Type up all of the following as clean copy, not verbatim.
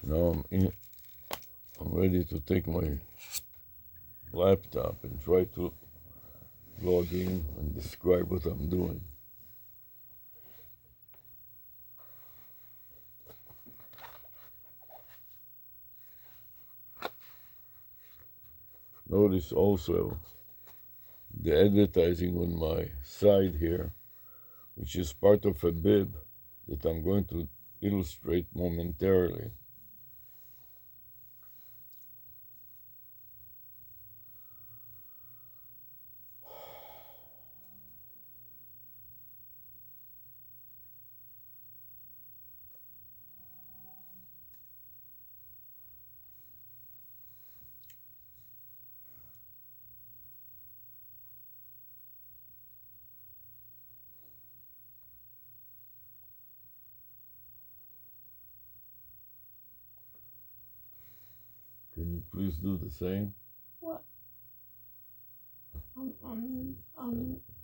Now I'm ready to take my laptop and try to log in and describe what I'm doing. Notice also the advertising on my side here, which is part of a bib that I'm going to illustrate momentarily. Can you please do the same? What?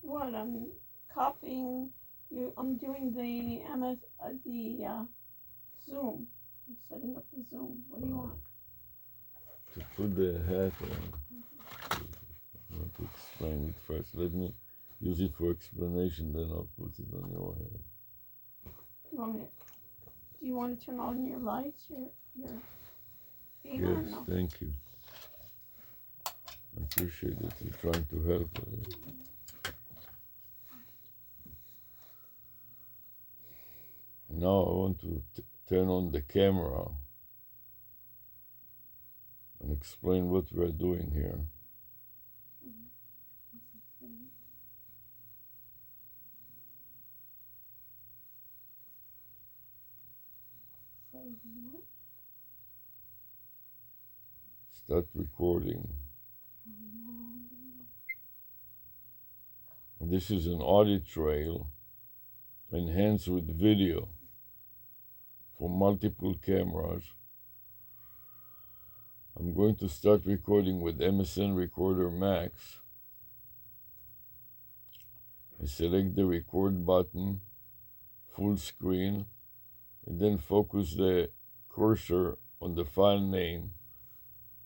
What? I'm copying you. I'm doing the Zoom. I'm setting up the Zoom. What do you want? To put the hat on. I want to explain it first. Let me use it for explanation, then I'll put it on your head. Do you want to turn on your lights? Your Yes, on? No? thank you. I appreciate that you're trying to help. Now I want to turn on the camera and explain what we are doing here. Start recording. This is an audit trail enhanced with video from multiple cameras. I'm going to start recording with MSN Recorder Max. I select the record button, full screen, and then focus the cursor on the file name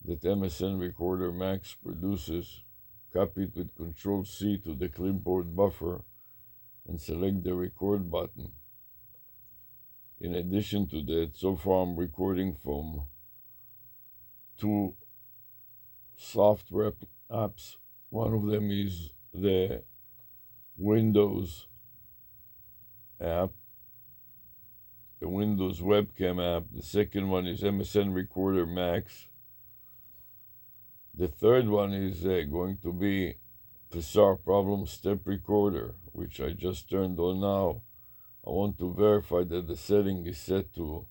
that MSN Recorder Max produces, copy it with Ctrl-C to the clipboard buffer, and select the record button. In addition to that, so far I'm recording from two software apps. One of them is the Windows app, the Windows webcam app. The second one is MSN Recorder Max. The third one is going to be Pixar Problem Step Recorder, which I just turned on now. I want to verify that the setting is set to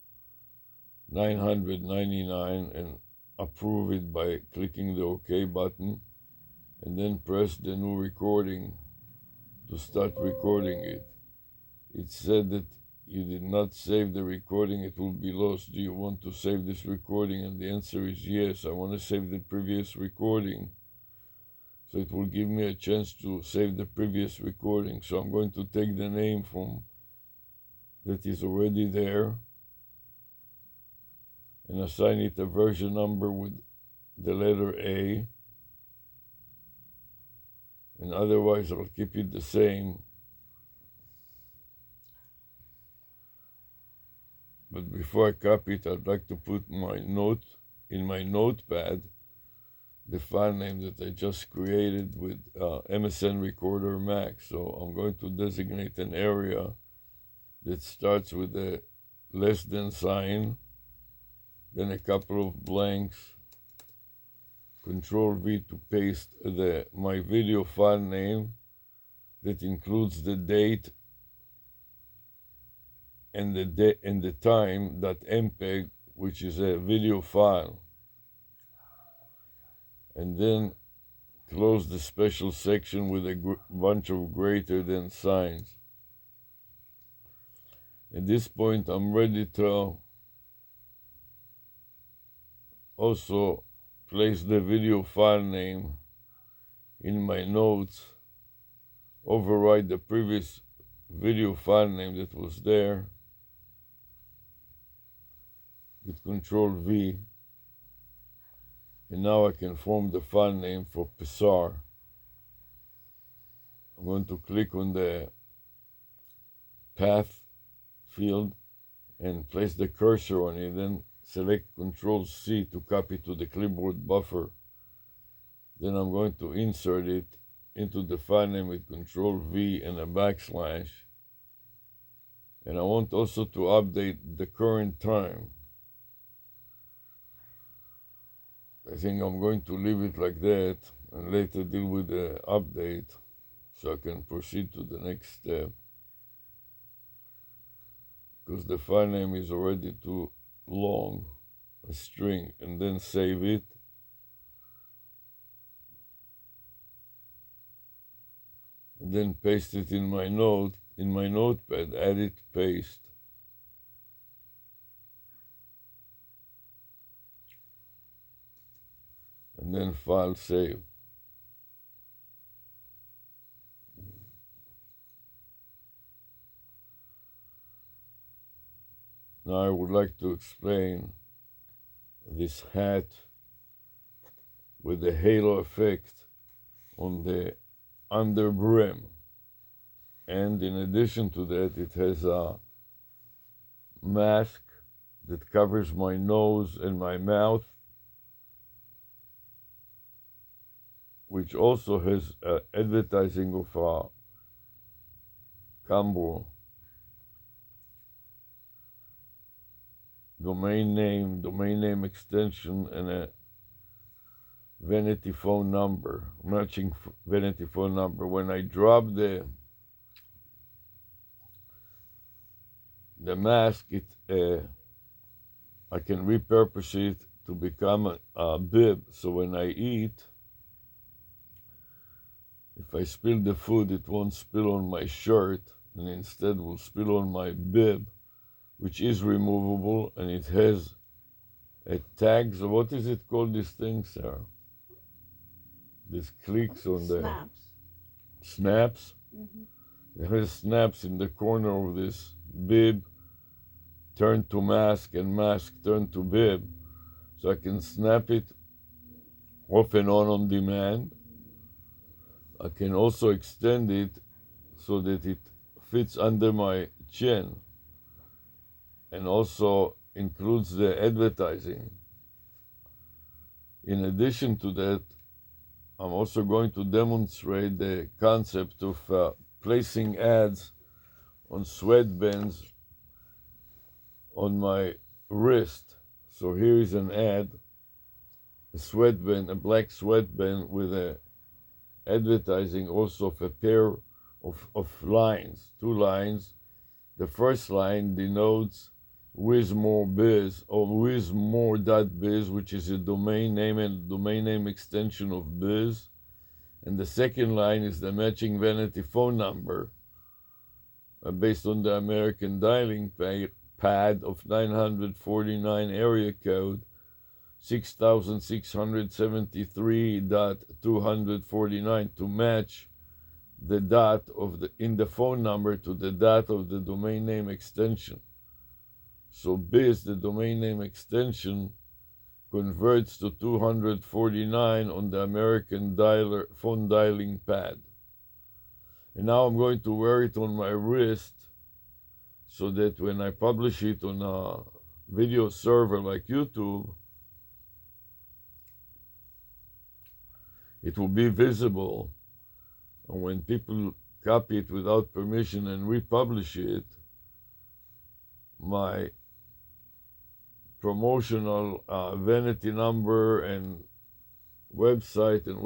999 and approve it by clicking the OK button, and then press the new recording to start recording it. It said that you did not save the recording, it will be lost. Do you want to save this recording? And the answer is yes. I want to save the previous recording, so it will give me a chance to save the previous recording. So I'm going to take the name from that is already there and assign it a version number with the letter A, and otherwise I'll keep it the same. But before I copy it, I'd like to put my note in my notepad, the file name that I just created with MSN Recorder Max. So I'm going to designate an area that starts with a less than sign, then a couple of blanks, Control-V to paste my video file name that includes the date and the time, .mpeg, which is a video file. And then close the special section with a bunch of greater than signs. At this point, I'm ready to also place the video file name in my notes, override the previous video file name that was there, with Control V, and now I can form the file name for Psar. I'm going to click on the path field and place the cursor on it, then select Control C to copy to the clipboard buffer. Then I'm going to insert it into the file name with Control V and a backslash. And I want also to update the current time. I think I'm going to leave it like that and later deal with the update so I can proceed to the next step, because the file name is already too long, a string, and then save it. And then paste it in my notepad, edit, paste. And then file save. Now I would like to explain this hat with the halo effect on the under brim. And in addition to that, it has a mask that covers my nose and my mouth, which also has advertising of a Cambo domain name extension, and a vanity phone number, matching vanity phone number. When I drop the mask, I can repurpose it to become a bib. So when I eat, if I spill the food, it won't spill on my shirt, and instead will spill on my bib, which is removable, and it has a tag. So what is it called, this thing, Sarah? This clicks on the snaps. Mm-hmm. It has snaps in the corner of this bib, turn to mask, and mask turn to bib. So I can snap it off and on demand. I can also extend it so that it fits under my chin, and also includes the advertising. In addition to that, I'm also going to demonstrate the concept of placing ads on sweatbands on my wrist. So here is an ad, a sweatband, a black sweatband with a advertising also of a pair of lines, 2 lines. The first line denotes WizMoreBiz or WizMore.biz, which is a domain name and domain name extension of biz. And the second line is the matching vanity phone number based on the American dialing pad of 949 area code 6673.249 to match the dot in the phone number to the dot of the domain name extension. So biz, the domain name extension, converts to 249 on the American phone dialing pad. And now I'm going to wear it on my wrist so that when I publish it on a video server like YouTube, it will be visible. And when people copy it without permission and republish it, my promotional vanity number and website and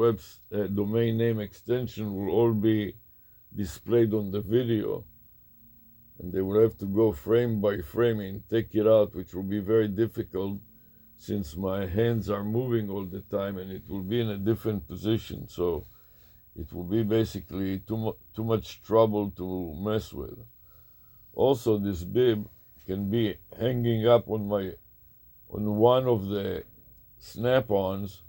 domain name extension will all be displayed on the video. And they will have to go frame by frame and take it out, which will be very difficult since my hands are moving all the time and it will be in a different position. So it will be basically too much trouble to mess with. Also, this bib can be hanging up on one of the snap-ons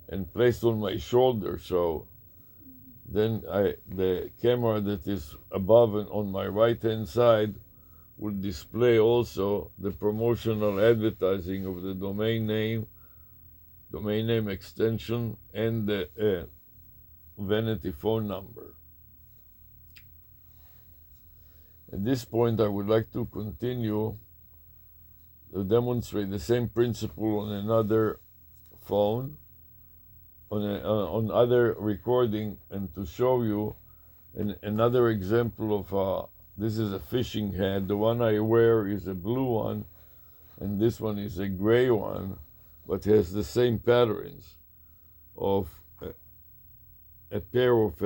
and placed on my shoulder. So then the camera that is above and on my right-hand side will display also the promotional advertising of the domain name extension, and the vanity phone number. At this point, I would like to continue to demonstrate the same principle on another phone, on other recording, and to show you another example of this is a fishing hat. The one I wear is a blue one, and this one is a gray one, but has the same patterns of a pair of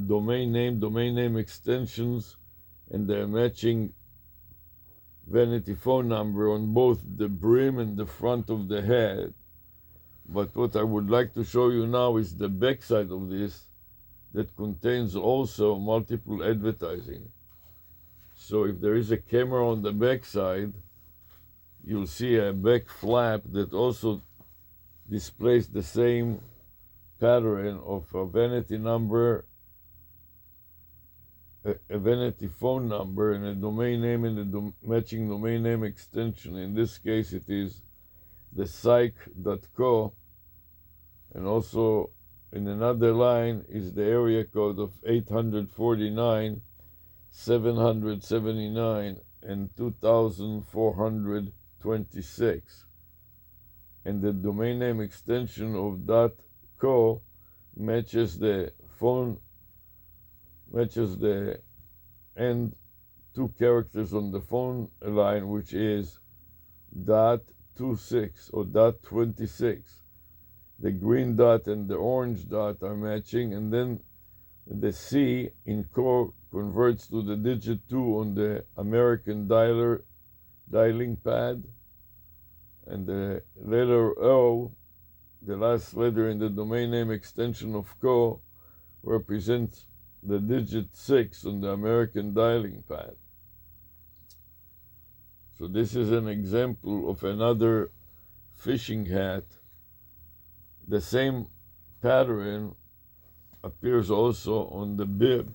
domain name extensions, and their matching vanity phone number on both the brim and the front of the head. But what I would like to show you now is the back side of this, that contains also multiple advertising. So if there is a camera on the back side, you'll see a back flap that also displays the same pattern of a vanity number, a vanity phone number, and a domain name and a matching domain name extension. In this case, it is the psych.co, and also in another line is the area code of 849, 779, and 2426. And the domain name extension of .co matches the end two characters on the phone line, which is .26 or .26. The green dot and the orange dot are matching, and then the C in co converts to the digit 2 on the American dialing pad, and the letter O, the last letter in the domain name extension of co, represents the digit 6 on the American dialing pad. So this is an example of another fishing hat. The same pattern appears also on the bib.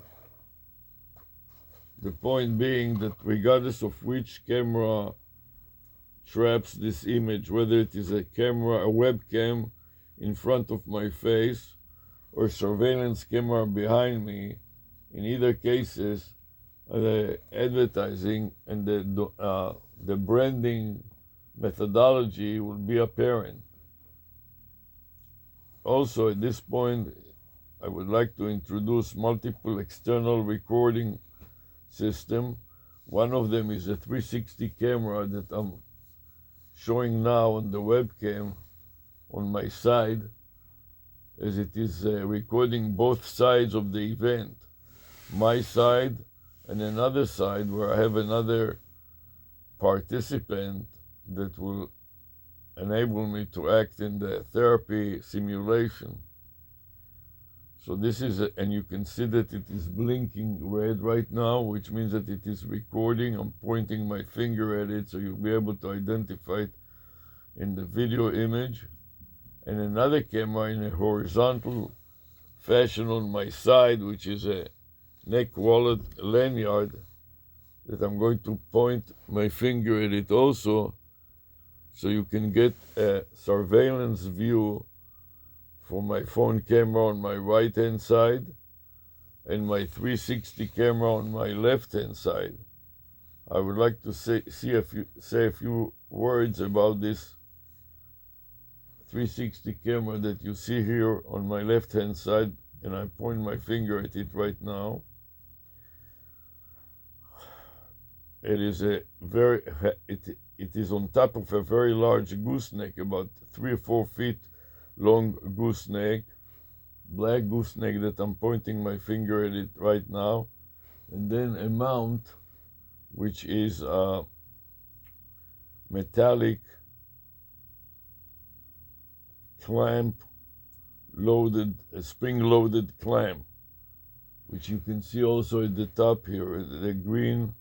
The point being that regardless of which camera traps this image, whether it is a webcam in front of my face or surveillance camera behind me, in either cases, the advertising and the branding methodology will be apparent. Also, at this point, I would like to introduce multiple external recording system. One of them is a 360 camera that I'm showing now on the webcam on my side, as it is recording both sides of the event, my side and another side where I have another participant that will enable me to act in the therapy simulation. So this is, and you can see that it is blinking red right now, which means that it is recording. I'm pointing my finger at it so you'll be able to identify it in the video image. And another camera in a horizontal fashion on my side, which is a neck wallet lanyard, that I'm going to point my finger at it also, so you can get a surveillance view for my phone camera on my right-hand side and my 360 camera on my left-hand side. I would like to say a few words about this 360 camera that you see here on my left-hand side, and I point my finger at it right now. It is it is on top of a very large gooseneck, about 3 or 4 feet long gooseneck, black gooseneck that I'm pointing my finger at it right now, and then a mount which is a metallic clamp loaded, a spring-loaded clamp, which you can see also at the top here, the green,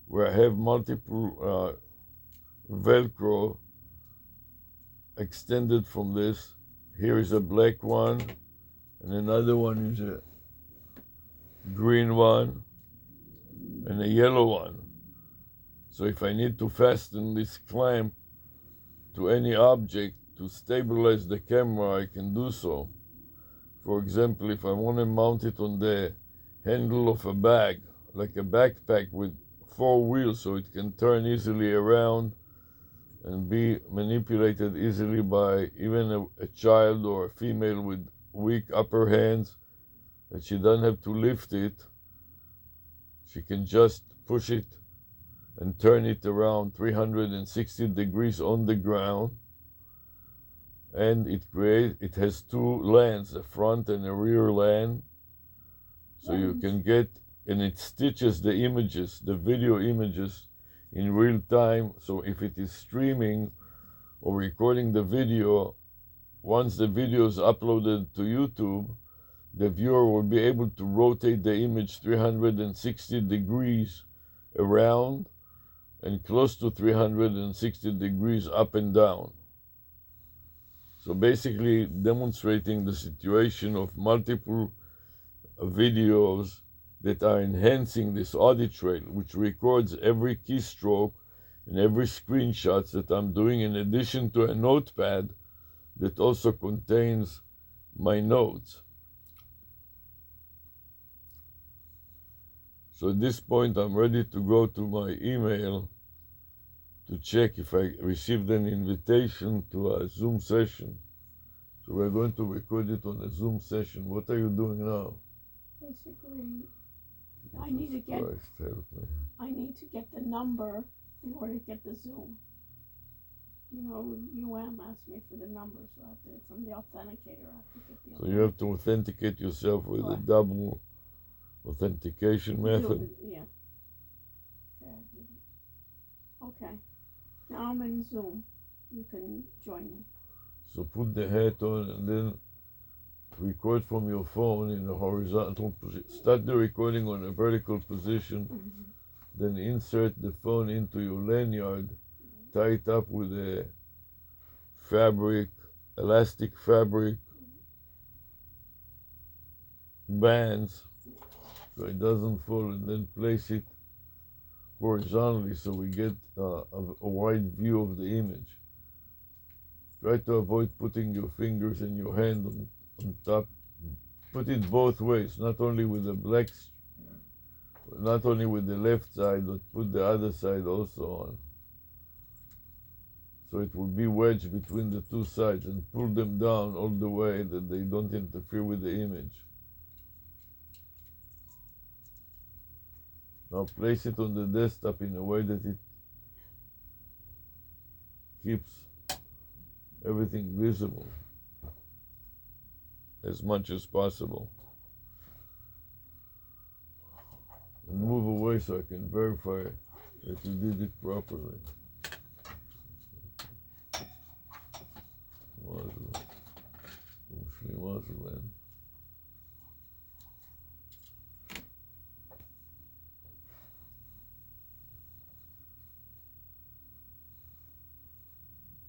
where I have multiple Velcro extended from this. Here is a black one, and another one is a green one, and a yellow one. So if I need to fasten this clamp to any object to stabilize the camera, I can do so. For example, if I want to mount it on the handle of a bag, like a backpack with 4 wheels, so it can turn easily around and be manipulated easily by even a child or a female with weak upper hands, and she doesn't have to lift it. She can just push it and turn it around 360 degrees on the ground. And it has 2 lands, a front and a rear land. So you can get, and it stitches the images, the video images in real time. So if it is streaming or recording the video, once the video is uploaded to YouTube, the viewer will be able to rotate the image 360 degrees around and close to 360 degrees up and down. So basically demonstrating the situation of multiple videos that are enhancing this audit trail, which records every keystroke and every screenshot that I'm doing, in addition to a notepad that also contains my notes. So at this point, I'm ready to go to my email to check if I received an invitation to a Zoom session. So we're going to record it on a Zoom session. What are you doing now? Basically, I need to get Christ, help me. I need to get the number in order to get the Zoom. You know, asked me for the number, so I have to, from the authenticator, I have to get the. So you have to authenticate yourself with a double authentication method? Yeah. Okay, I did it. Okay. Now I'm in Zoom. You can join me. So put the hat on and then record from your phone in a horizontal position. Start the recording on a vertical position, then insert the phone into your lanyard, tie it up with a elastic fabric bands so it doesn't fall, and then place it horizontally so we get a wide view of the image. Try to avoid putting your fingers and your hand on top. Put it both ways, not only with the not only with the left side, but put the other side also on. So it will be wedged between the 2 sides, and pull them down all the way that they don't interfere with the image. Now place it on the desktop in a way that it keeps everything visible as much as possible. And move away so I can verify that you did it properly.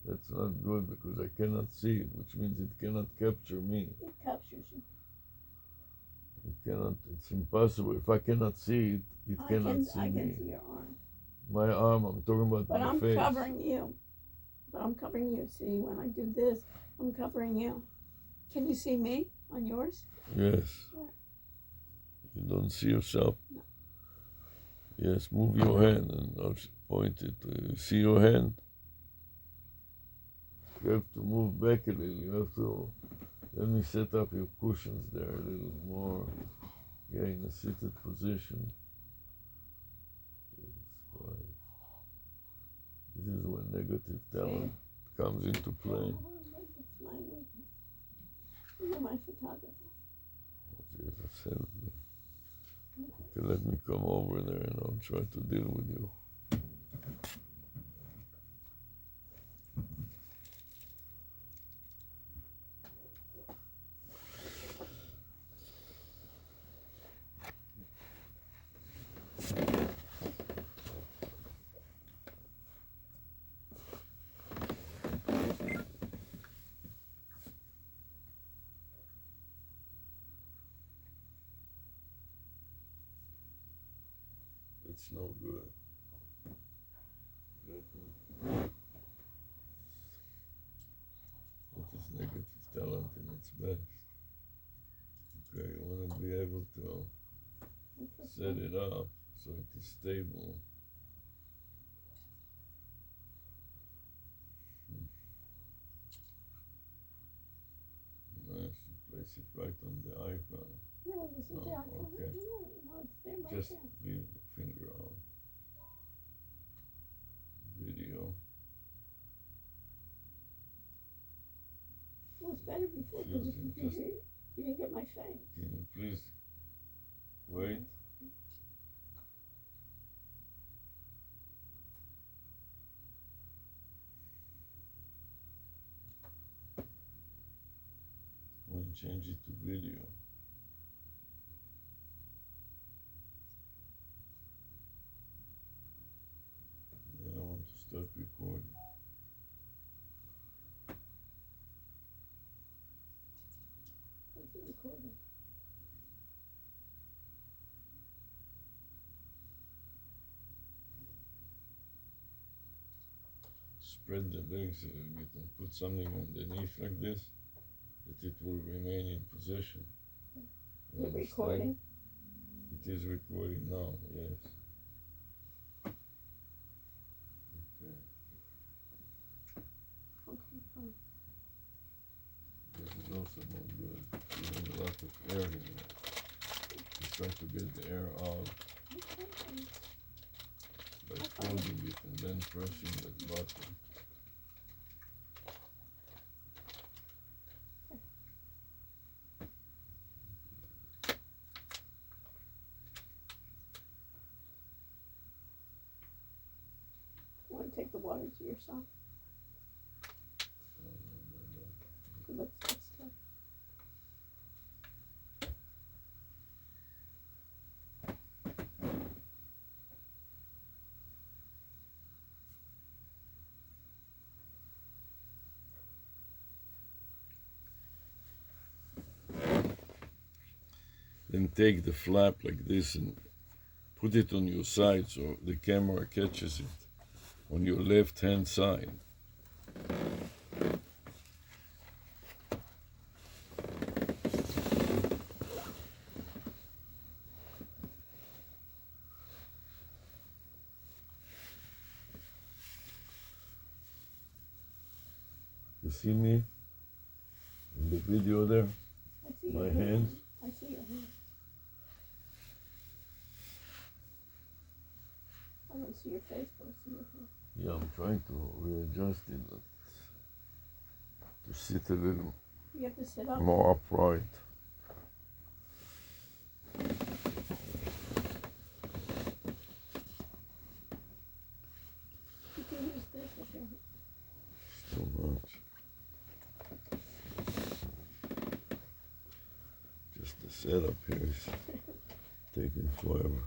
That's not good because I cannot see it, which means it cannot capture me. It captures you. It cannot, it's impossible. If I cannot see it, it cannot see me. I can see your arm. My arm, I'm talking about but my I'm face. Covering you. But I'm covering you. See, when I do this, I'm covering you. Can you see me on yours? Yes. Yeah. You don't see yourself? No. Yes, move your hand and I'll point it. You see your hand? You have to move back a little. You have to, let me set up your cushions there a little more. Yeah, in a seated position. This is when negative talent comes into play. You're my photographer. Jesus, help me. Okay, let me come over there and I'll try to deal with you. It's no good. What is negative talent in its best? Okay, you want to be able to set it up so it is stable. Nice, you place it right on the icon. No, this is the icon. Okay. No, it's there right Just there. leave the finger out. Video. Well, it's better before because you didn't get my face. Can you please wait? Want to change it to video. Then I want to start recording. It's recording. Spread the legs a little bit and put something underneath like this, that it will remain in position. You You're understand? recording. It is recording now, yes. Okay. Okay, fine. This is also not good. You have a lot of air in it. Just try to get the air out Okay. by folding it and then pressing that button. You want to take the water to your son? Let's start. Then take the flap like this and put it on your side so the camera catches it on your left hand side. You see me in the video there? I see My your hands? I see your hand. I don't see your face, but I see your hand. Yeah, I'm trying to readjust it to sit a little You have to sit up. more upright. You can use this if you're. It's too much. Just the setup here is taking forever.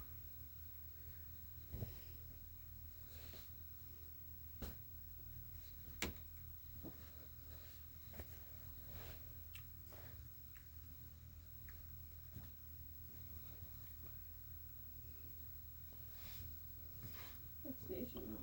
Station now.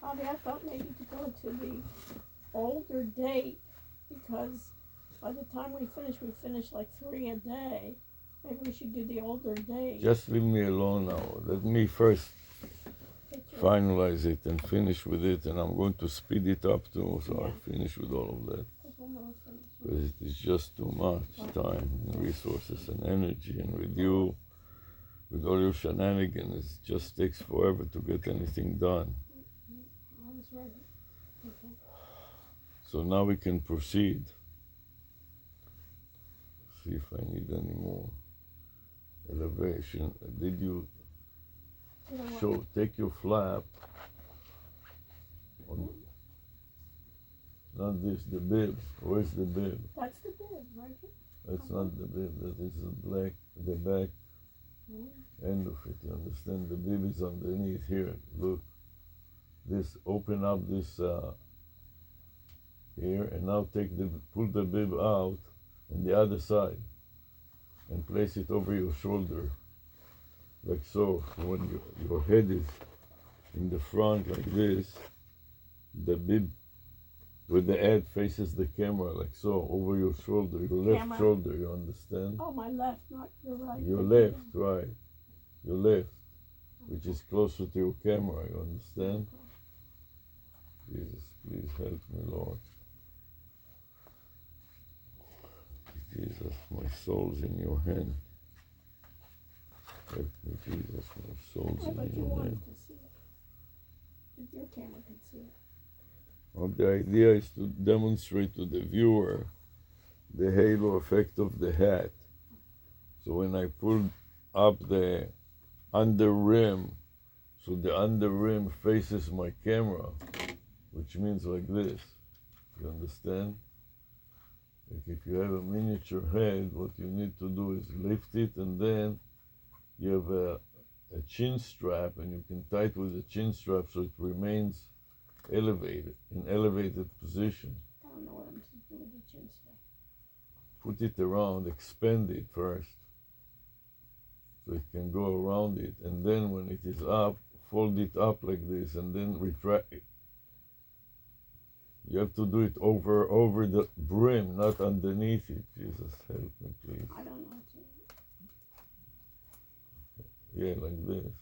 Bobby, I thought maybe to go to the older date because by the time we finish like 3 a day. Maybe we should do the older date. Just leave me alone now. Let me first finalize it and finish with it, and I'm going to speed it up too, so I finish with all of that. Because it is just too much time and resources and energy, and with you, with all your shenanigans, it just takes forever to get anything done. I was right. Okay. So now we can proceed. See if I need any more elevation. Did you show, take your flap on, not this, the bib. Where's the bib? That's the bib, right here. That's not the bib, that is the black, the back. end of it. You understand? The bib is underneath here. Look, this. Open up this here, and now pull the bib out on the other side, and place it over your shoulder, like so. When your head is in the front like this, the bib with the head faces the camera like so, over your shoulder, your left shoulder, you understand? Oh, my left, not your right. Your left, right. Your left, which is closer to your camera, you understand? Jesus, please help me, Lord. Jesus, my soul's in your hand. Help me, Jesus, my soul's in your hand. To see it. If your camera can see it. Well, the idea is to demonstrate to the viewer the halo effect of the hat. So when I pull up the under rim, so the under rim faces my camera, which means like this. You understand? Like if you have a miniature head, what you need to do is lift it, and then you have a chin strap, and you can tie it with a chin strap so it remains elevated, in elevated position. I don't know what I'm supposed to do with the chin strap. Put it around, expand it first, so it can go around it, and then when it is up, fold it up like this, and then retract it. You have to do it over the brim, not underneath it. Jesus, help me, please. I don't know what to do. Yeah, like this.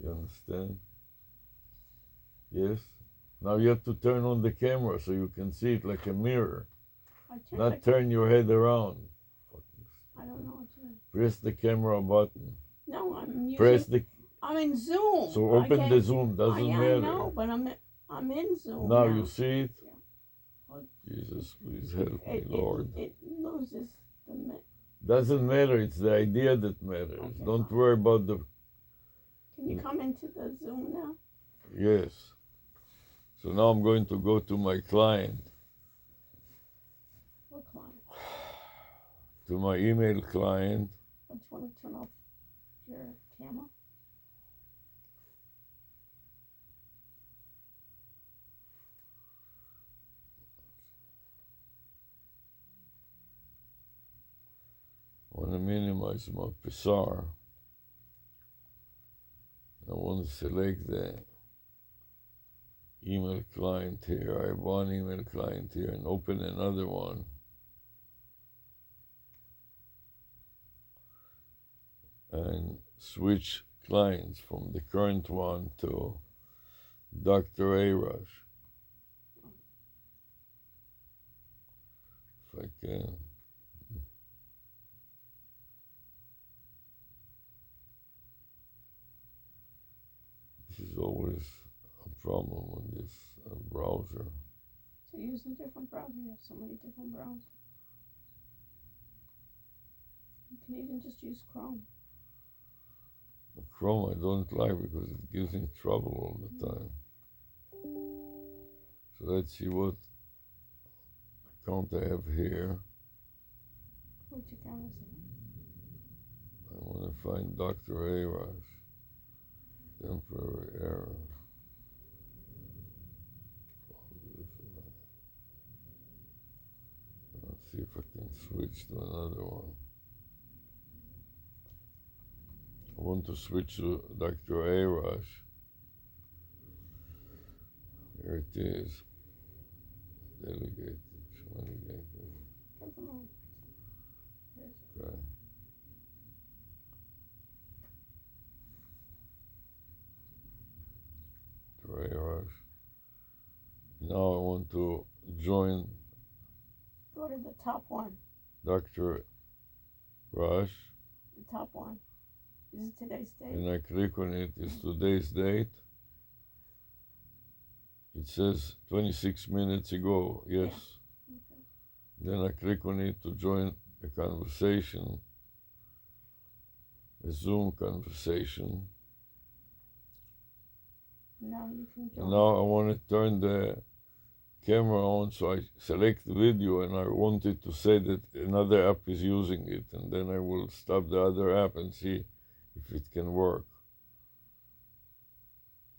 You understand? Yes? Now you have to turn on the camera so you can see it like a mirror. Not turn your head around. I don't know what to do. Press the camera button. No, I'm using... I'm in Zoom. So open the Zoom, doesn't matter. I know, but I'm in Zoom. Now you see it? Yeah. Well, Jesus, please help me, Lord. It loses the... Doesn't matter, it's the idea that matters. Okay, don't worry about the... Can you come into the Zoom now? Yes. So now I'm going to go to my client. What client? To my email client. I just want to turn off your camera. I want to minimize my Pixar. I want to select the email client here. I have one email client here and open another one. And switch clients from the current one to Dr. ARush. If I can. This is always a problem with this browser. So use a different browser. You have so many different browsers. You can even just use Chrome. Chrome I don't like because it gives me trouble all the time. So let's see what account I have here. Which account is it? I want to find Dr. ARush. Temporary error. Let's see if I can switch to another one. I want to switch to Dr. ARush. Here it is. Delegate. Okay. ARush. Now I want to join. Go to the top one. Dr. Rush. The top one. Is it today's date? And I click on it. It's today's date. It says 26 minutes ago. Yes. Yeah. Okay. Then I click on it to join a conversation, a Zoom conversation. Now you can join. And now I want to turn the camera on, so I select the video and I want it to say that another app is using it, and then I will stop the other app and see if it can work.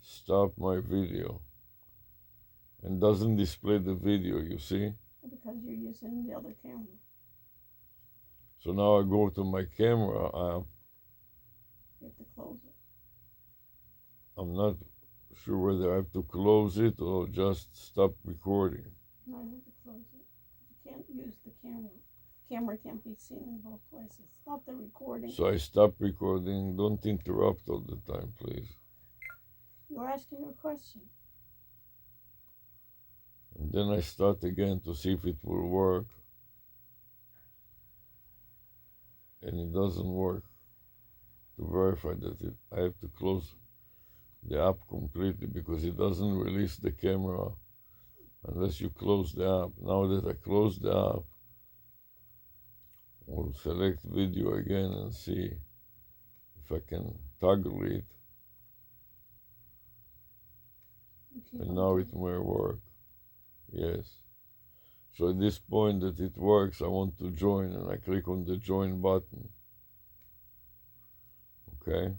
Stop my video. And doesn't display the video, you see? Because you're using the other camera. So now I go to my camera app. You have to close it. I'm not sure whether I have to close it or just stop recording. No, you have to close it. You can't use the camera. Camera can't be seen in both places. Stop the recording. So I stop recording. Don't interrupt all the time, please. You're asking a question. And then I start again to see if it will work. And it doesn't work. To verify that I have to close the app completely because it doesn't release the camera unless you close the app. Now that I close the app, we'll select video again and see if I can toggle it. And now it may work. Yes. So at this point that it works, I want to join, and I click on the join button. Okay?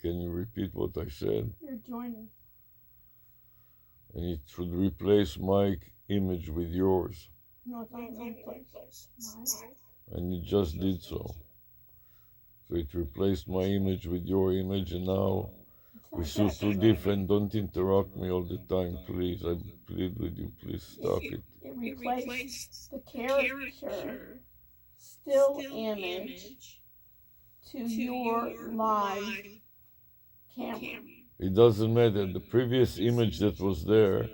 Can you repeat what I said? You're joining. And it should replace my image with yours. No, it's not going to replace mine. And it just did so. So it replaced my image with your image, and now we see two different. Don't interrupt me all the time, please. I plead with you, please stop it. It replaced the character still image to your live camera. It doesn't matter. The previous image that was there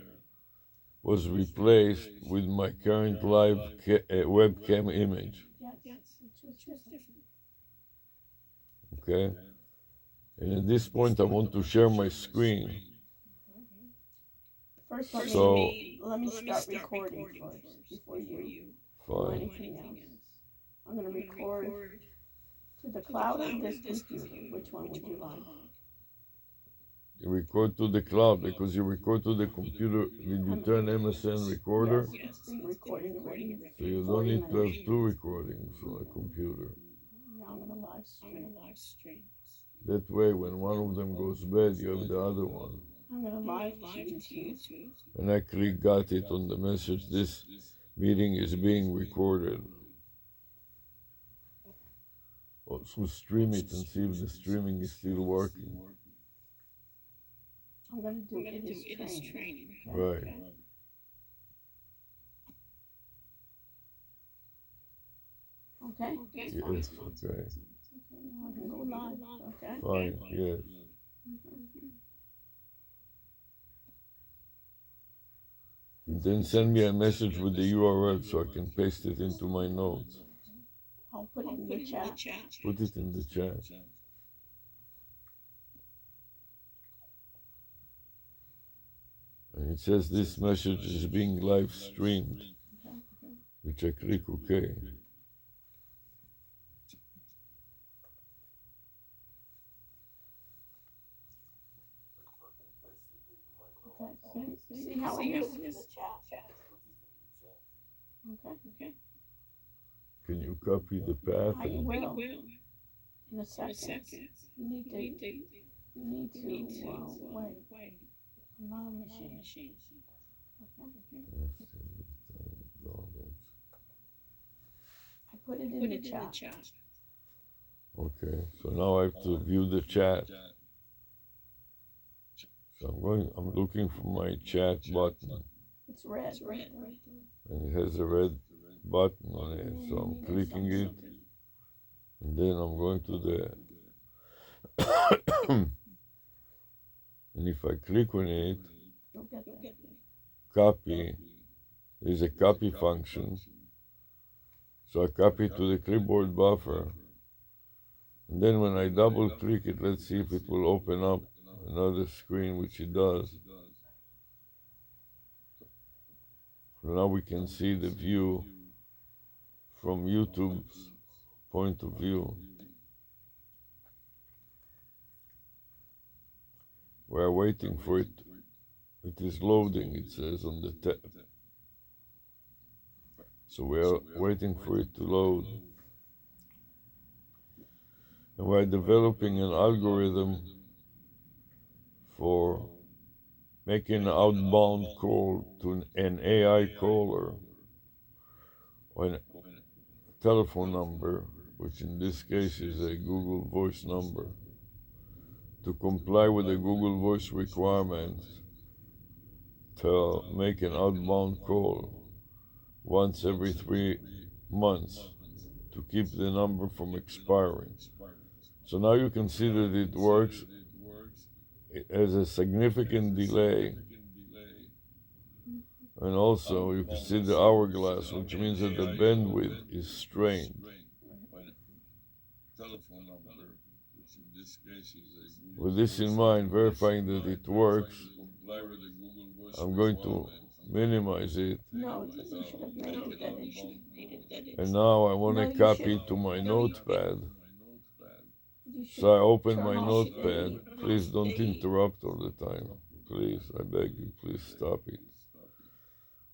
was replaced with my current live webcam image. Yes, it's just different. Okay? And at this point, I want to share my screen. First, let me start recording first before you do anything else. I'm going to record to the cloud or this computer. Which one would you like? You record to the cloud because you record to the computer. Did you turn MSN recorder? Yes, it's been recording already. So you don't need to have two recordings on a computer. Now I'm going to live stream. That way, when one of them goes bad, you have the other one. I'm going to live to YouTube. And I got it on the message. This meeting is being recorded. Also stream it and see if the streaming is still working. I'm going to do it as training. Right. Okay? Yes, okay. I can go live. Okay? Fine, yes. And then send me a message with the URL so I can paste it into my notes. I'll put it in the chat. Put it in the chat. And it says this message is being live streamed, which I click OK. Okay, see how it is in the chat. Okay. Can you copy the path? I will. In a second. You need to wait. I'm not a machine. Okay. I put it in the chat. Okay, so now I have to view the chat. So I'm looking for my chat button. It's red. And it has a red button on it, so I'm clicking it. And then I'm going to the... And if I click on it, copy, there's a copy function. So I copy it to the clipboard buffer. And then when I double click it, let's see if it will open up another screen, which it does. So now we can see the view from YouTube's point of view. We're waiting for it. It is loading, it says on the tab. So we are waiting for it to load. And we're developing an algorithm for making an outbound call to an AI caller or a telephone number, which in this case is a Google Voice number, to comply with the Google Voice requirements to make an outbound call once every 3 months to keep the number from expiring. So now you can see that it works. It has a significant delay, and also you can see the hourglass, which means that the bandwidth is strained. With this in mind, verifying that it works, I'm going to minimize it. No, you should have made it that it. And now I want No, to you copy should. to my notepad. You should So I open turn my off notepad. the. Please don't interrupt all the time. Please, I beg you, please stop it.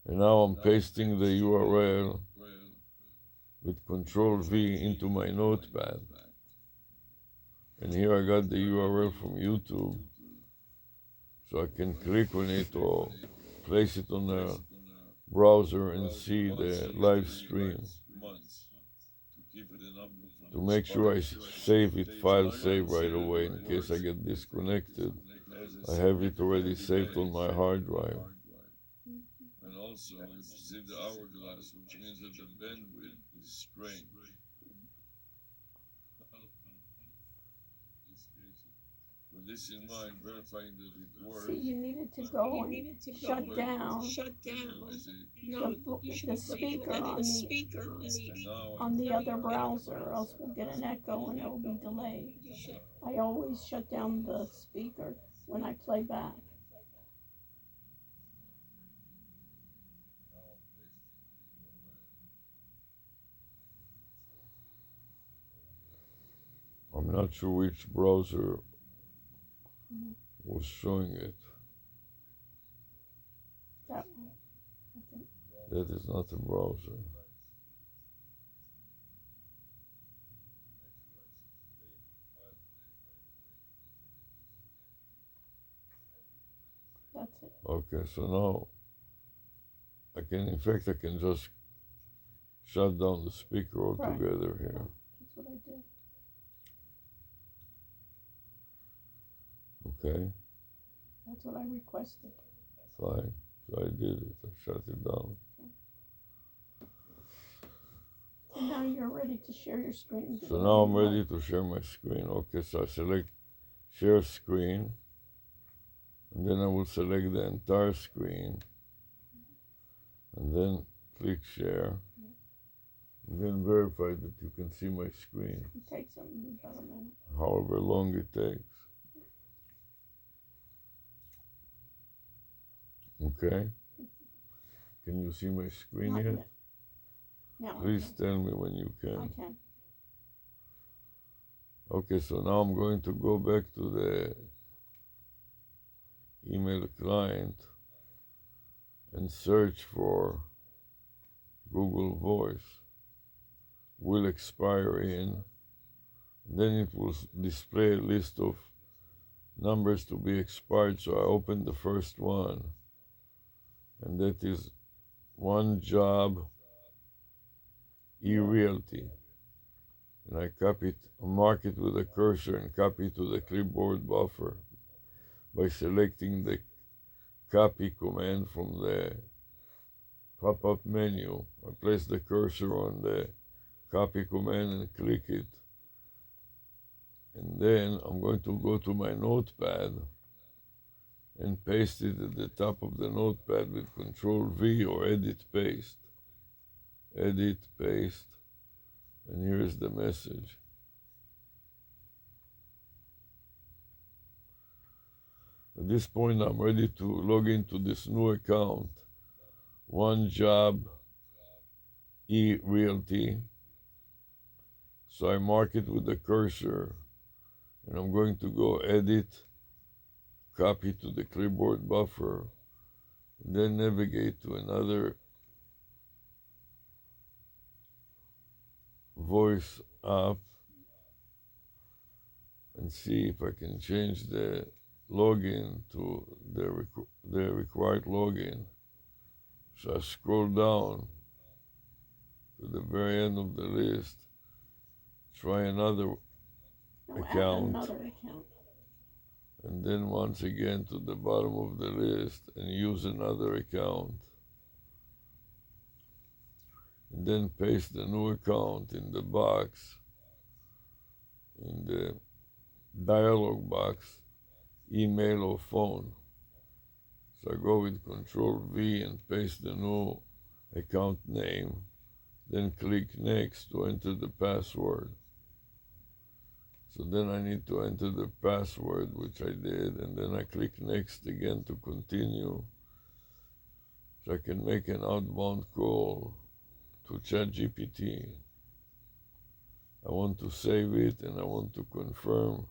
And now I'm pasting the URL with Control V into my notepad. And here I got the URL from YouTube. So I can click on it or place it on the browser and see the live stream. To make sure I save it, file save right away in case I get disconnected. I have it already saved on my hard drive. See, you needed to go and shut down the speaker on the other browser, or else we'll get an echo and it will be delayed. I always shut down the speaker when I play back. I'm not sure which browser was showing it. That one, I think. That is not a browser. That's it. Okay, so now I can just shut down the speaker altogether here. That's what I did. Okay, That's what I requested. fine. So I did it. I shut it down. So now you're ready to share your screen. So now I'm ready to share my screen. Okay, so I select share screen, and then I will select the entire screen, and then click share, and then verify that you can see my screen, It takes about a minute. however long it takes. Okay? Can you see my screen Not yet? yet. Now Please tell me when you I can. can. Okay, so now I'm going to go back to the email client and search for Google Voice. Will expire in. Then it will display a list of numbers to be expired. So I open the first one, and that is One Job eRealty. And I copy it, mark it with a cursor and copy it to the clipboard buffer by selecting the copy command from the pop-up menu. I place the cursor on the copy command and click it. And then I'm going to go to my notepad and paste it at the top of the notepad with Control V or Edit Paste. Edit, paste, and here's the message. At this point, I'm ready to log into this new account, One Job eRealty. So I mark it with the cursor, and I'm going to go Edit, copy to the clipboard buffer, and then navigate to another voice app, and see if I can change the login to the required login. So I scroll down to the very end of the list, try another No, add account, another account. and then once again to the bottom of the list and use another account. And then paste the new account in the box, in the dialog box, email or phone. So I go with Control V and paste the new account name, then click Next to enter the password. So then I need to enter the password, which I did, and then I click Next again to continue. So I can make an outbound call to ChatGPT. I want to save it and I want to confirm.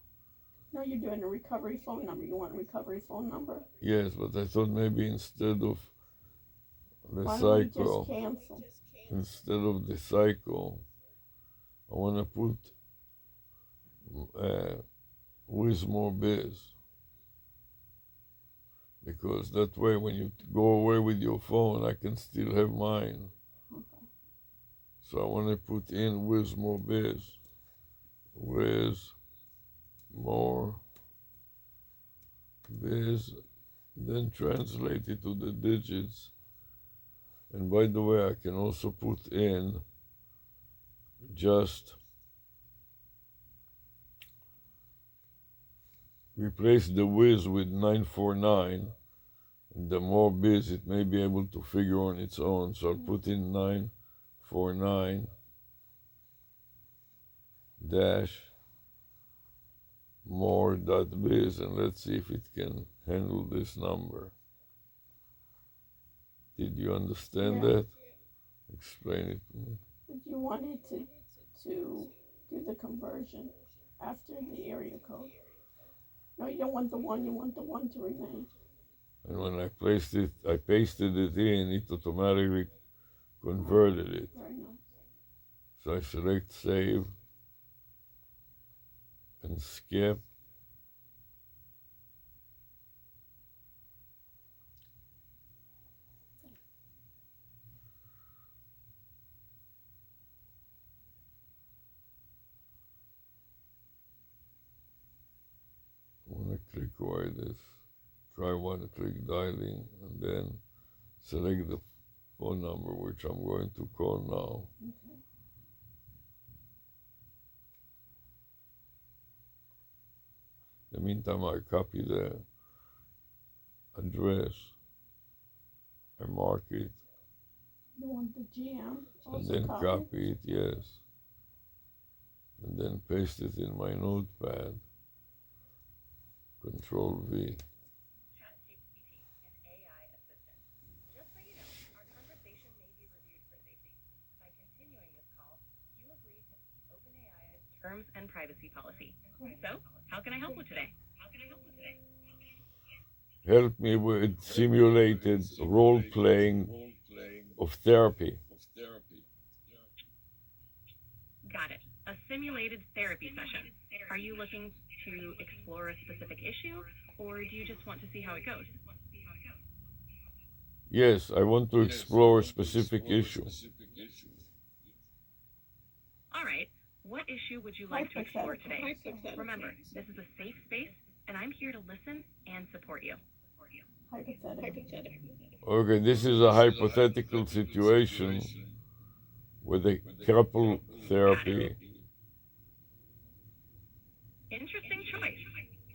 No, you're doing a recovery phone number. You want a recovery phone number? Yes, but I thought maybe instead of the Why don't we cycle, just cancel? instead of the cycle, I want to put with more biz. Because that way when you go away with your phone, I can still have mine. Okay. So I want to put in with more biz. With more biz, then translate it to the digits. And by the way, I can also put in just replace the whiz with 949, and the more biz it may be able to figure on its own. So I'll put in 949 dash more dot biz, and let's see if it can handle this number. Did you understand that? Explain it to me. If you wanted to do the conversion after the area code. No, you don't want the one. You want the one to remain. And when I placed it, I pasted it in, it automatically converted it. Very nice. So I select save and skip. I want to click where it is. Try one click dialing and then select the phone number which I'm going to call now. Okay. In the meantime, I copy the address, I mark it, You want the GM also and then copied? copy it, yes. And then paste it in my notepad. Control V. ChatGPT, an AI assistant. Just so you know, our conversation may be reviewed for safety. By continuing this call, you agree to OpenAI's terms and privacy policy. So, how can I help you today? Help me with simulated role-playing of therapy. Got it. A simulated therapy session. Are you looking to explore a specific issue, or do you just want to see how it goes? Yes, I want to explore a specific issue. All right. What issue would you like to explore today? Remember, this is a safe space, and I'm here to listen and support you. Hypothetical. Okay, this is a hypothetical situation with a couple therapy. Interesting choice.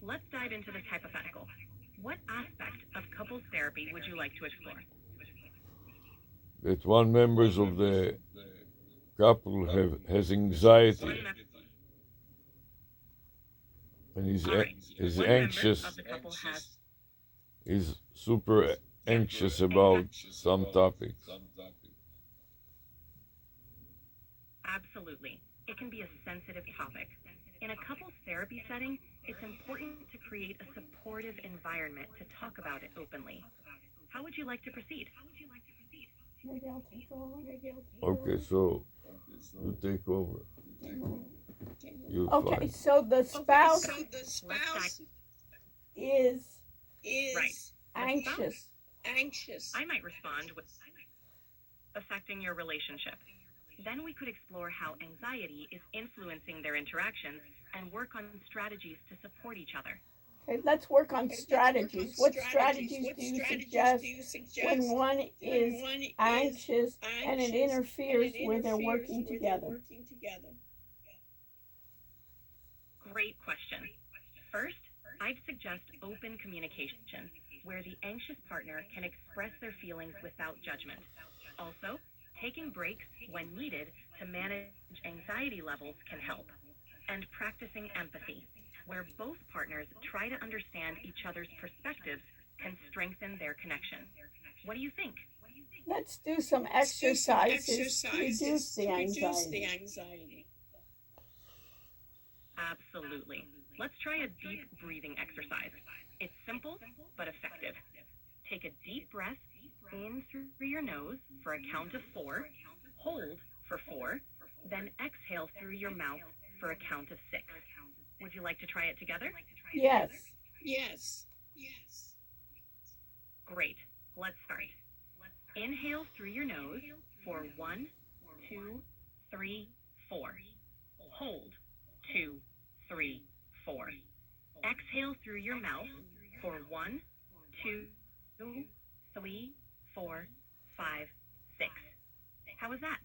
Let's dive into this hypothetical. What aspect of couples therapy would you like to explore? That one members of the couple has anxiety and is One anxious. member of the couple has Is super anxious about some topics. Absolutely. It can be a sensitive topic. In a couples therapy setting, it's important to create a supportive environment to talk about it openly. How would you like to proceed? Maybe I'll take over. Okay, so you take over. You'll Okay, find. so the spouse Let's dive. is Right. The anxious. spouse, I might respond with affecting your relationship. Then we could explore how anxiety is influencing their interactions and work on strategies to support each other. Okay, let's work on strategies. What strategies do you suggest when one is anxious and it interferes with their working together? Great question. First, I'd suggest open communication, where the anxious partner can express their feelings without judgment. Also, taking breaks when needed to manage anxiety levels can help. And practicing empathy, where both partners try to understand each other's perspectives, can strengthen their connection. What do you think? Let's do some exercises to reduce the anxiety. Absolutely. Let's try a deep breathing exercise. It's simple but effective. Take a deep breath in through your nose for a count of 4, hold for 4, then exhale through your mouth for a count of 6. Would you like to try it together? Yes. Great. Let's start. Inhale through your nose for 1, 2, 3, 4. Hold 2, 3, 4. Exhale through your mouth for 1, 2, 3, 4, 5, 6. How was that?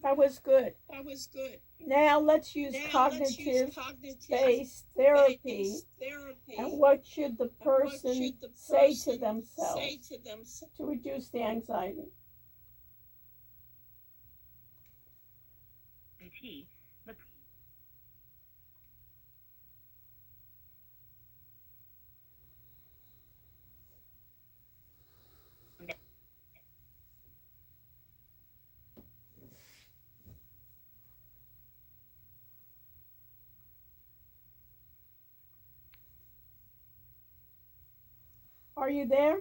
That was good. Now let's use cognitive based therapy. And what should the person say to themselves to reduce the anxiety? The Are you there?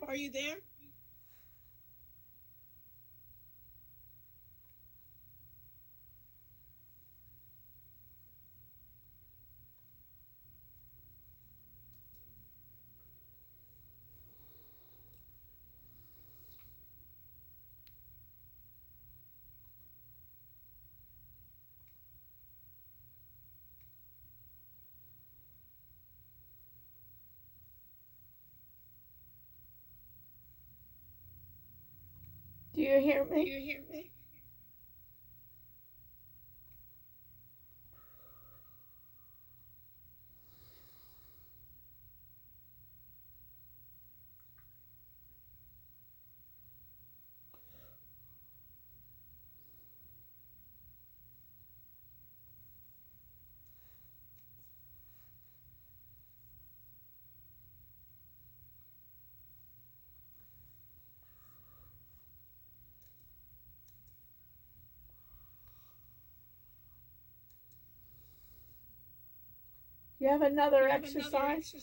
Do you hear me? Do you have another exercise?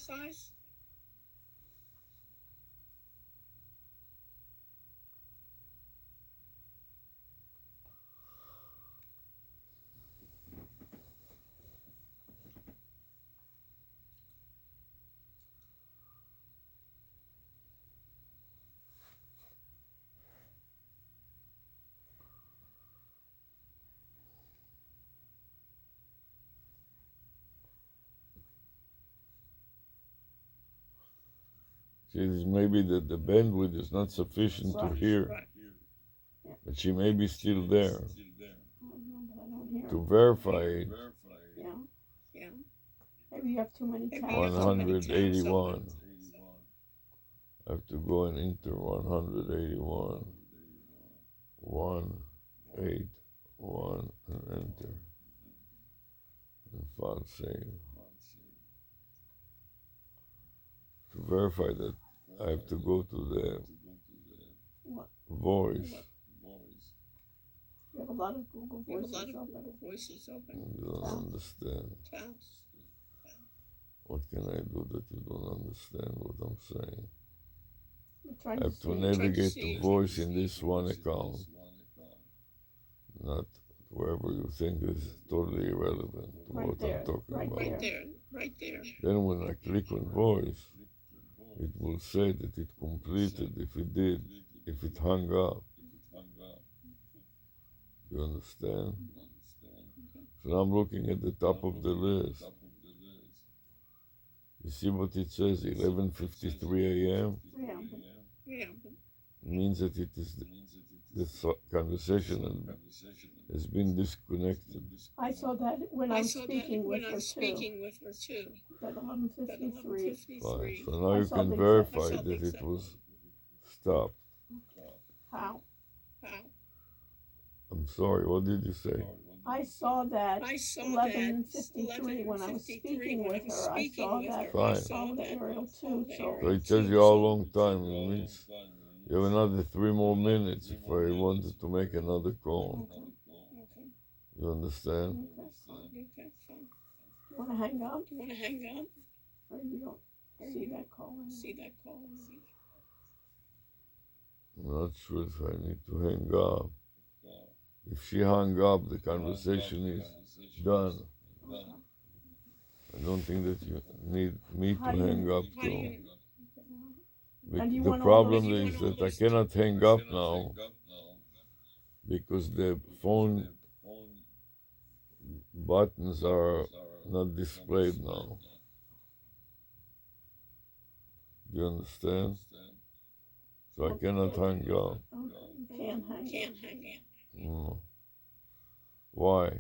She maybe that the bandwidth is not sufficient to hear, but she may be still there. To verify it, Yeah. Maybe you have too many tabs. 181. I have to go and enter 181. 181 and enter. And file save. To verify that, I have to go to the voice. You have a lot of Google Voices open. You don't understand. What can I do that you don't understand what I'm saying? I have to navigate to voice in this one account, not wherever you think is totally irrelevant to Right what there, I'm talking right about. there. Right there. Then when I click on voice, it will say that it completed if it hung up. You understand? So now I'm looking at the top of the list. You see what it says, 11:53 a.m.? Yeah, but Yeah. Means that it is this conversation has been disconnected. I saw that when I was saw that speaking when with I her was too. speaking with her too. That 11:53. Fine. So now I you saw can the verify exact- that it was stopped. How? I'm sorry, what did you say? I saw that I saw 11:53 when I was speaking with her. I saw that Fine. on the aerial too. So So it tells you how long time. It means you have another 3 more minutes if I wanted to make another call. You understand? okay, fine. You want to hang up, You want to hang up? or you don't see that call? I'm not sure if I need to hang up. If she hung up, the conversation is done. I don't think that you need me to How do you- hang up how do too. And you The want all problem those- is that I cannot hang up now because the phone buttons are not displayed now. Do you understand? So I cannot hang up. Okay, you can't hang up. No. Why?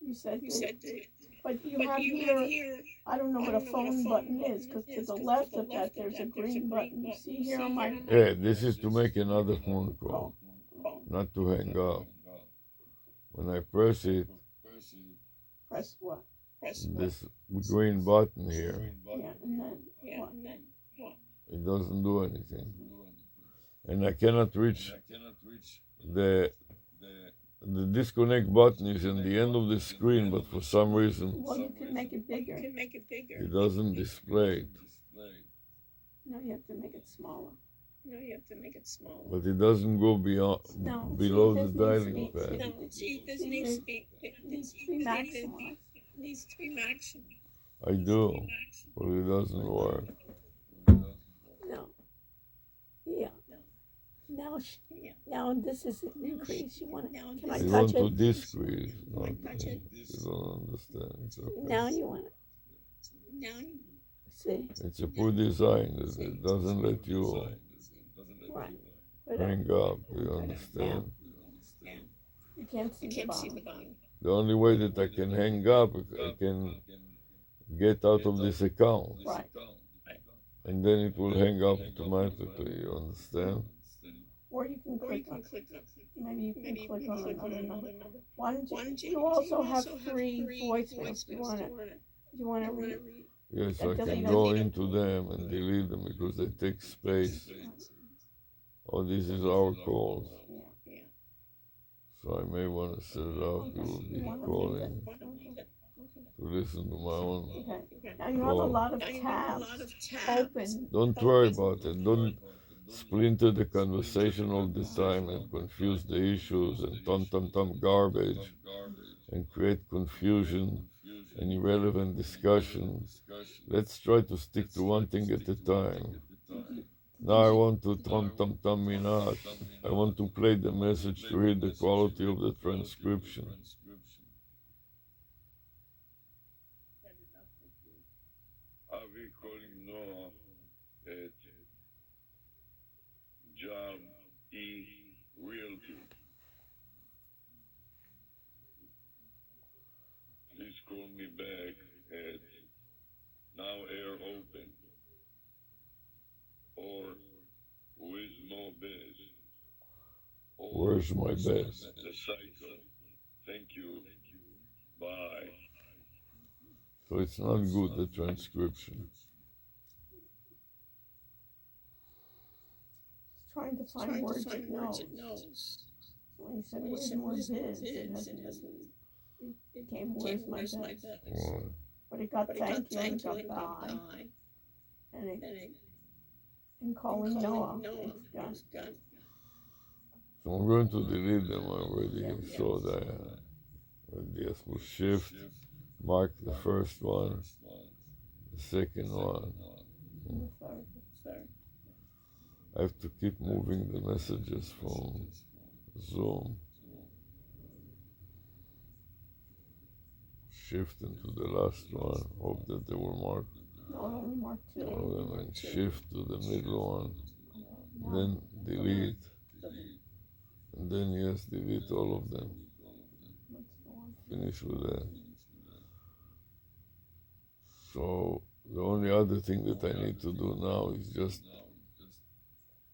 You said that, but you have here, I don't know what a phone button is, because to the left of that, there's a green button. You see here on my... Yeah, this is to make another phone call, not to hang up. When I press it, Press what? this green button here, Yeah, and then what? it doesn't do anything. And I cannot reach the disconnect button is in the end of the screen, but for some reason Well, you can make it bigger. it doesn't display it. No, you have to make it smaller. But it doesn't go beyond No, below see, the this dialing needs to pad. be, it needs to be maximized. I do, but it doesn't work. No. Yeah. Now this is an increase. You want to? Can I You touch want to it? decrease. You don't understand. It's okay. Now you want it. See? It's a poor design. It doesn't let you Right. hang up. Do you understand? You can't see the bottom. The only way that I can hang up, I can get out of this account. Right. And then it will hang up automatically. You understand? Or you can click on. Maybe you can click on another number. Why don't you? You also have free voicemails. You want to read? Yes, I can go into them and delete them because they take space. Oh, this is our calls. So I may want to set it up. You will be calling to listen to my own. Okay. Now you have a lot of tabs open. Don't worry about it. Don't splinter the conversation all the time and confuse the issues and tom garbage and create confusion and irrelevant discussion. Let's try to stick to one thing at a time. Now I want to tom me not. I want to play the message to hear the quality of the transcription. I'll be calling Noah at Job E Realty. Please call me back at Now Air Open or Where's My Best? Where's my best? The cycle. Thank you. Bye. So it's not good, the transcription. It's trying to find words it knows. So when you said where's more biz, it came where's my biz. But it got thank you and it got bye. And calling Noah, it's got So I'm going to delete them. I already saw that. Yes, we'll shift, mark the first one, the second one. And the third. I have to keep moving the messages from Zoom. Shift into the last one. Hope that they will mark No, I only marked two. all of them, and shift to the middle one. Now, Then delete. And then yes, delete all of them. let's go on. Finish with that. So the only other thing that I need to do now is just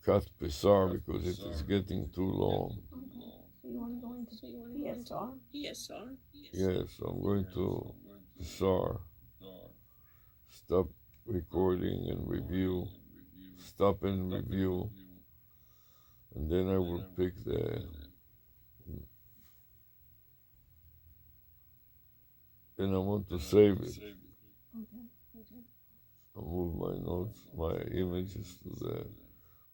cut Pessar because it is getting too long. Okay. So you want to go into PSR? Yes, I'm going to Pessar, stop recording and review, stop and review, and then I will pick then I want to save it. Okay. I'll move my notes, my images to the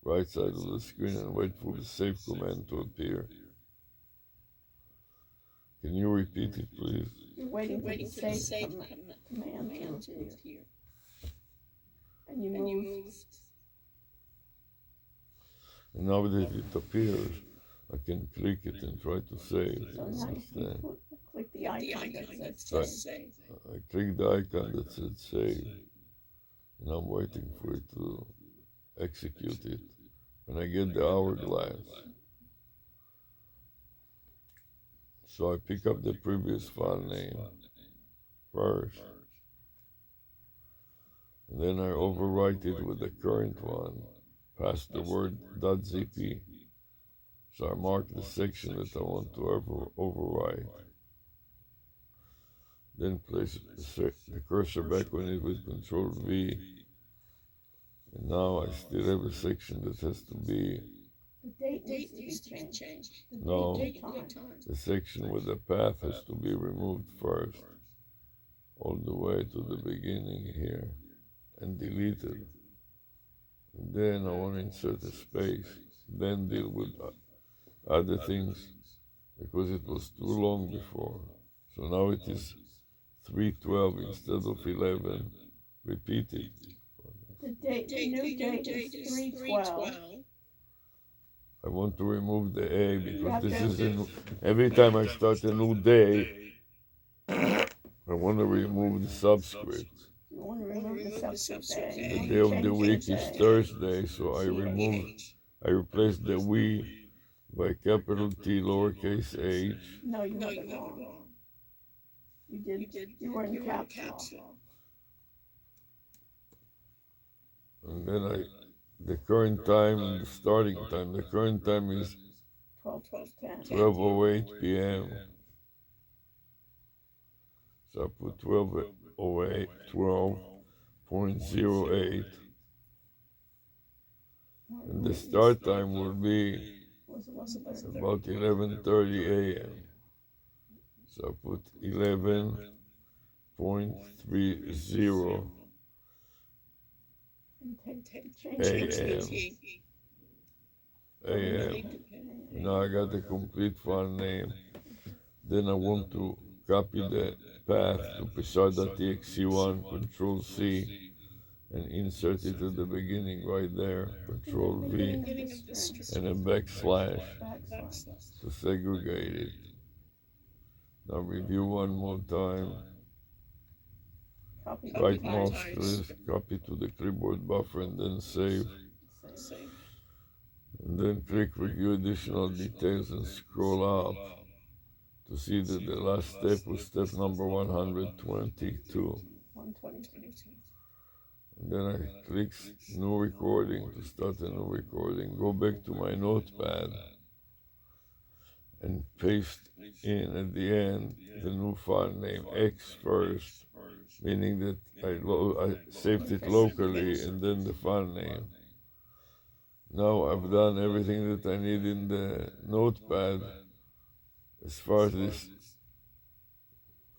right side of the screen and wait for the save command to appear. Can you repeat it, please? You're waiting for the save command to appear. And you moved. And now that it appears, I can click it and try to save. So now you can click the icon that says save. I click the icon that said save, and I'm waiting for it to execute it. And I get the hourglass. So I pick up the previous file name first, and then I overwrite it with the current one, past the word .zp. So I mark the section that I want to overwrite. Then place the cursor back on it with Control V. And now I still have a section that has to be... The date needs to be changed. No, the section with the path has to be removed first, all the way to the beginning here, and deleted. And then I want to insert a space, then deal with other things, because it was too long before. So now it is 3:12 instead of 11. Repeat it. The new date is 3/12. I want to remove the A because this is every time I start a new day, I want to remove the subscript. You want to remove the subscript A. The day of the week is Thursday, so I replace the we by capital T, lowercase h. No, you have it wrong. You were in caps lock. And then the current time and the starting time. The current time is 12:08 p.m. So I put 12:08, 12:08. And the start time will be about 11:30 a.m. So I put 11:30 a.m. Now I got the complete file name. Then I want to copy the path to pessar.exe1, Control C, and insert it at the beginning right there, Control V, and a backslash to segregate it. Now review one more time. Right mouse click, copy to the clipboard buffer, and then save. And then click Review Additional Details and scroll up to see that the last step was step number 122. And then I click New Recording to start a new recording. Go back to my notepad and paste in at the end the new file name X first, meaning that I saved it locally and then the file name. Now I've done everything that I need in the notepad as far as this.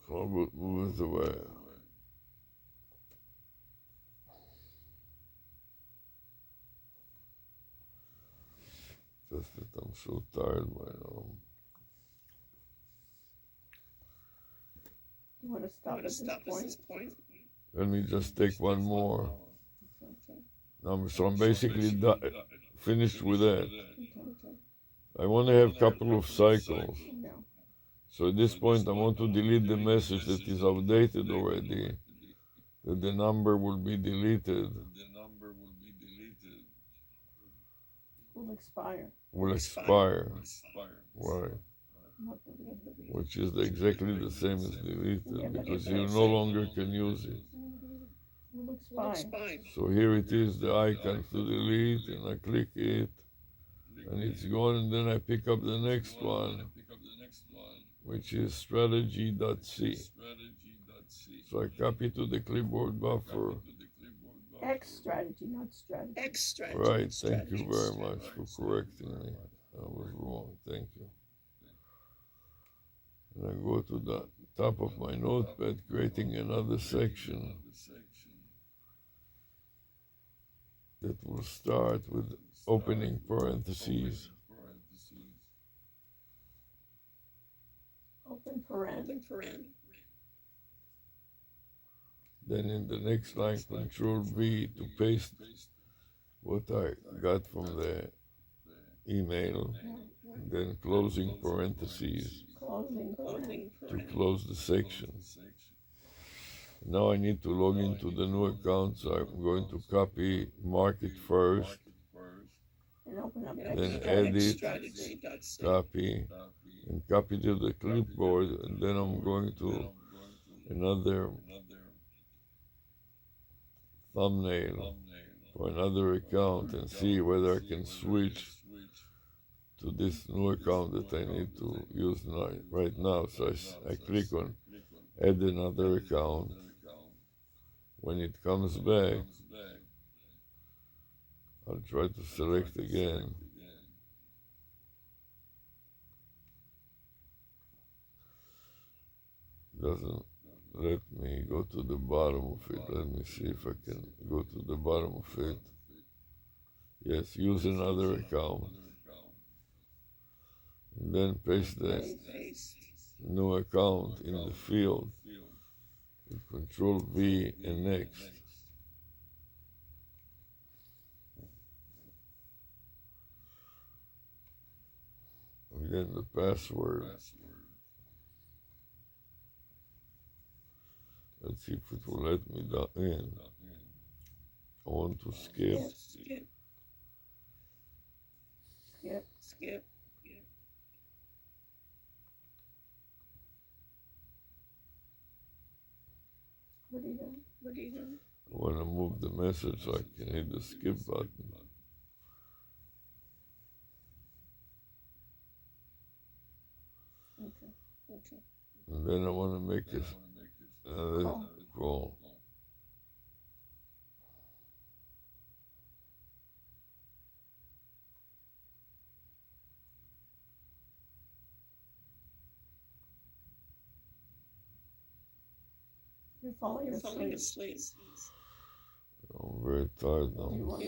So I'll move it away. Just that I'm so tired by now. You want to stop at this point? Let me just take one more. Okay. So I'm basically finished with that. Okay. I want to have a couple of cycles. Yeah. So at this point, I want to delete the message that is outdated already, that the number will be deleted. Will expire. Right. Not deleted. Which is exactly the same as deleted, Yeah, but because it you no longer can use it. Will expire. So here it is, the icon to delete, and I click it, and it's gone, and then I pick up the next one, which is strategy.c. So I copy to the clipboard buffer. X strategy, not strategy. Right, thank you very much for correcting me. I was wrong, thank you. And I go to the top of my notepad, creating another section that will start with opening parentheses. Open paren. Then in the next line, Control V to paste what I got from the email. And then closing parentheses Closing paren. to close the section. Now I need to log into the new account, so I'm going to copy, mark it first, And open up then X edit, strategy. copy, and copy to the clipboard, and then I'm going to another thumbnail for another account and see whether I can switch to this new account that I need to use right now. So I click on add another account. When it comes back, I'll try to select again. Doesn't let me go to the bottom of it. Let me see if I can go to the bottom of it. Yes, use another account. And then paste the new account in the field with Control V and next. And then the password. Let's see if it will let me in. I want to skip. Skip. What are you doing? I want to move the message so I can hit the skip button. Okay. And then I want to make another call. You're falling asleep. I'm very tired You now. want to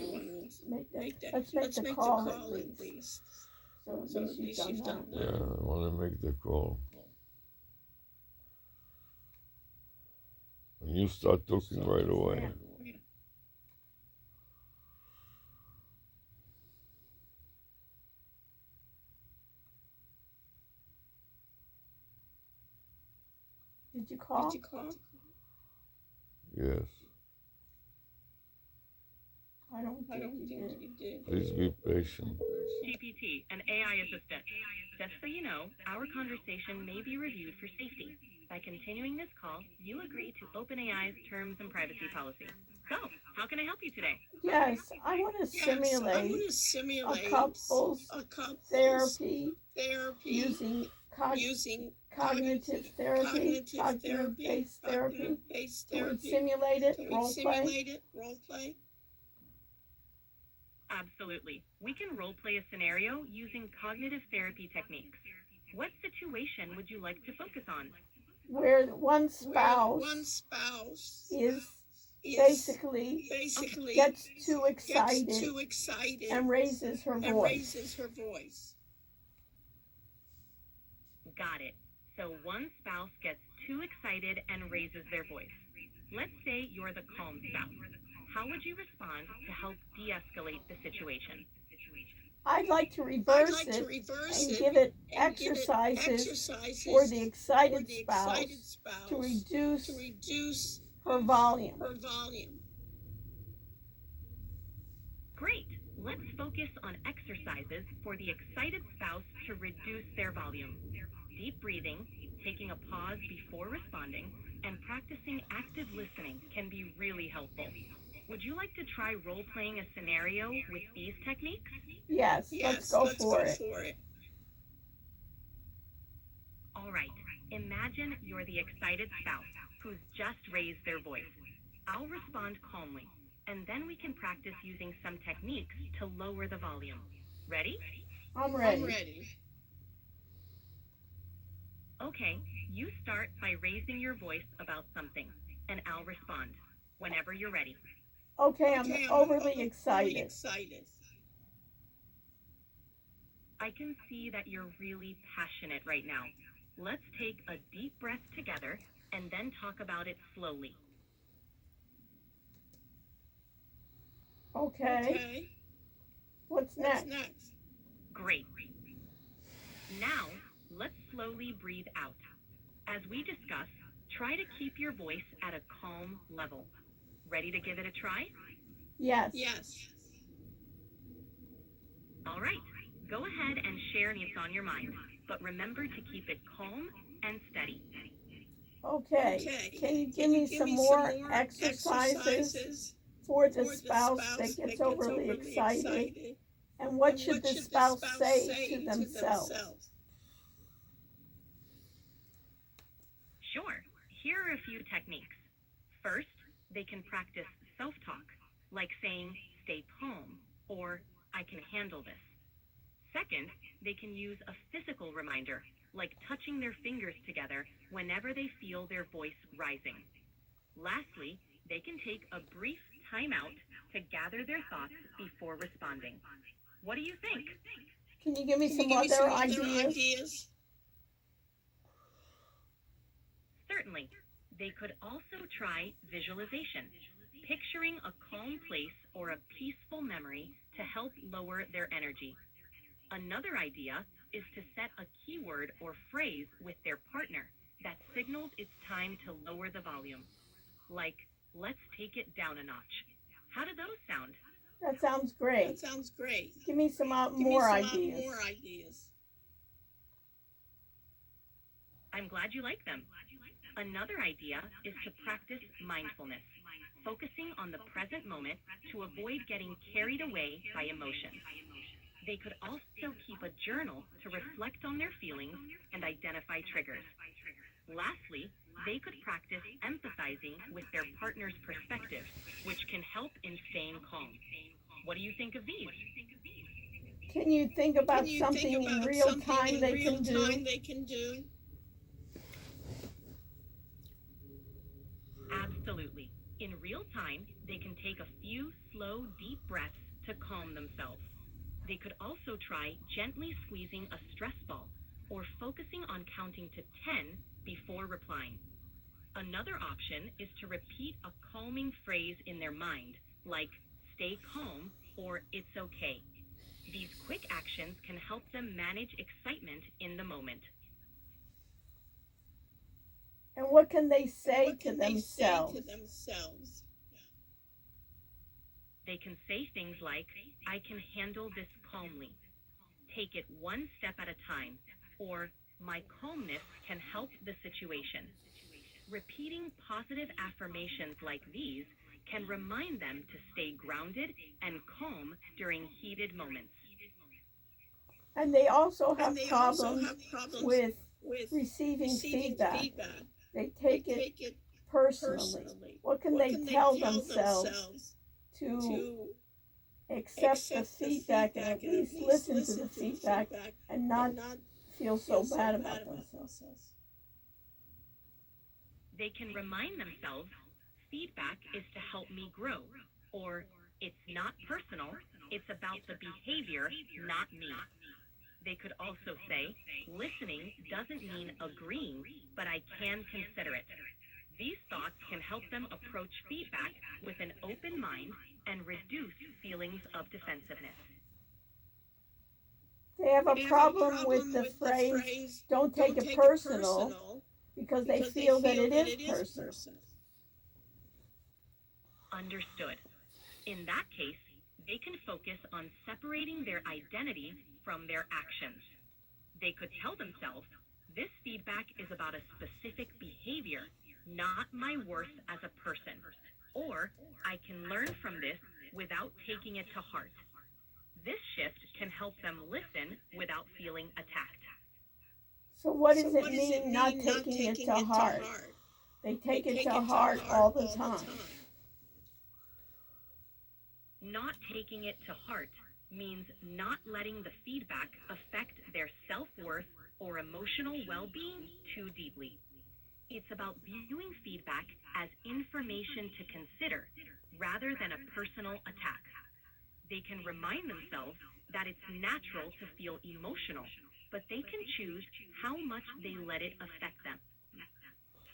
make that? Let's make the call at least. So at least you've done that. Yeah, I want to make the call. And you start talking right away. Did you call? Yes. I don't think you did. Please be patient. GPT, an AI assistant. Just so you know, our conversation may be reviewed for safety. By continuing this call, you agree to OpenAI's terms and privacy policy. So, how can I help you today? Yes, I want to simulate a couple's therapy using cognitive therapy, cognitive-based therapy. Can we simulate it, role play? Absolutely. We can role play a scenario using cognitive therapy techniques. What situation would you like to focus on? Where one spouse is basically gets too excited and raises her voice. Got it. So one spouse gets too excited and raises their voice. Let's say you're the calm spouse. How would you respond to help de-escalate the situation? I'd like to reverse it and give it exercises for the excited spouse to reduce her volume. Great. Let's focus on exercises for the excited spouse to reduce their volume. Deep breathing, taking a pause before responding, and practicing active listening can be really helpful. Would you like to try role-playing a scenario with these techniques? Yes, let's go for it. All right. Imagine you're the excited spouse who's just raised their voice. I'll respond calmly, and then we can practice using some techniques to lower the volume. Ready? I'm ready. Okay, you start by raising your voice about something, and I'll respond whenever you're ready. Okay, I'm overly excited. I can see that you're really passionate right now. Let's take a deep breath together and then talk about it slowly. Okay. What's next? Great. Now, let's slowly breathe out. As we discussed, try to keep your voice at a calm level. Ready to give it a try? Yes. All right. Go ahead and share what's on your mind, but remember to keep it calm and steady. Okay. Can you give me some more exercises for the spouse that gets overly excited? And what should the spouse say to themselves? Sure. Here are a few techniques. First, they can practice self-talk, like saying, stay calm, or I can handle this. Second, they can use a physical reminder, like touching their fingers together whenever they feel their voice rising. Lastly, they can take a brief timeout to gather their thoughts before responding. What do you think? Can you give me some other ideas? Certainly. They could also try visualization, picturing a calm place or a peaceful memory to help lower their energy. Another idea is to set a keyword or phrase with their partner that signals it's time to lower the volume. Like, let's take it down a notch. How do those sound? That sounds great. Give me some more ideas. I'm glad you like them. Another idea is to practice mindfulness, focusing on the present moment to avoid getting carried away by emotions. They could also keep a journal to reflect on their feelings and identify triggers. Lastly, they could practice empathizing with their partner's perspective, which can help in staying calm. What do you think of these? Can you think about something in real time they can do? Absolutely. In real time, they can take a few slow, deep breaths to calm themselves. They could also try gently squeezing a stress ball or focusing on counting to 10 before replying. Another option is to repeat a calming phrase in their mind, like stay calm or it's okay. These quick actions can help them manage excitement in the moment. And what can they say to themselves? They can say things like, I can handle this calmly. Take it one step at a time, or my calmness can help the situation. Repeating positive affirmations like these can remind them to stay grounded and calm during heated moments. And they also have problems with receiving feedback. They take it personally. What can they tell themselves to accept the feedback and at least listen to the feedback and not feel so bad about themselves? They can remind themselves feedback is to help me grow. Or, it's not personal, it's about the behavior, not me. They could also say, listening doesn't mean agreeing, but I can consider it. These thoughts can help them approach feedback with an open mind and reduce feelings of defensiveness. They have a problem with the phrase, don't take it personal, because they feel that it is personal. Understood. In that case, they can focus on separating their identity from their actions. They could tell themselves, this feedback is about a specific behavior, not my worth as a person. Or, I can learn from this without taking it to heart. This shift can help them listen without feeling attacked. So what does it mean not taking it to heart? They take it to heart all the time. Not taking it to heart means not letting the feedback affect their self-worth or emotional well-being too deeply. It's about viewing feedback as information to consider rather than a personal attack. They can remind themselves that it's natural to feel emotional, but they can choose how much they let it affect them.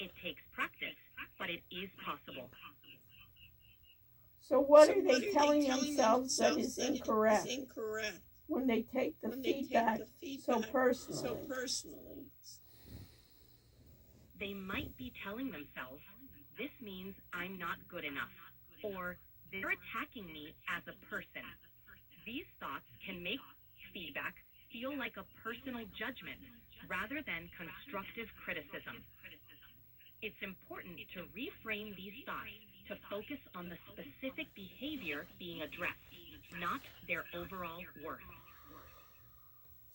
It takes practice, but it is possible. So what are they telling themselves that is incorrect when they take the feedback so personally? They might be telling themselves, this means I'm not good enough, or they're attacking me as a person. These thoughts can make feedback feel like a personal judgment rather than constructive criticism. It's important to reframe these thoughts to focus on the specific behavior being addressed, not their overall worth.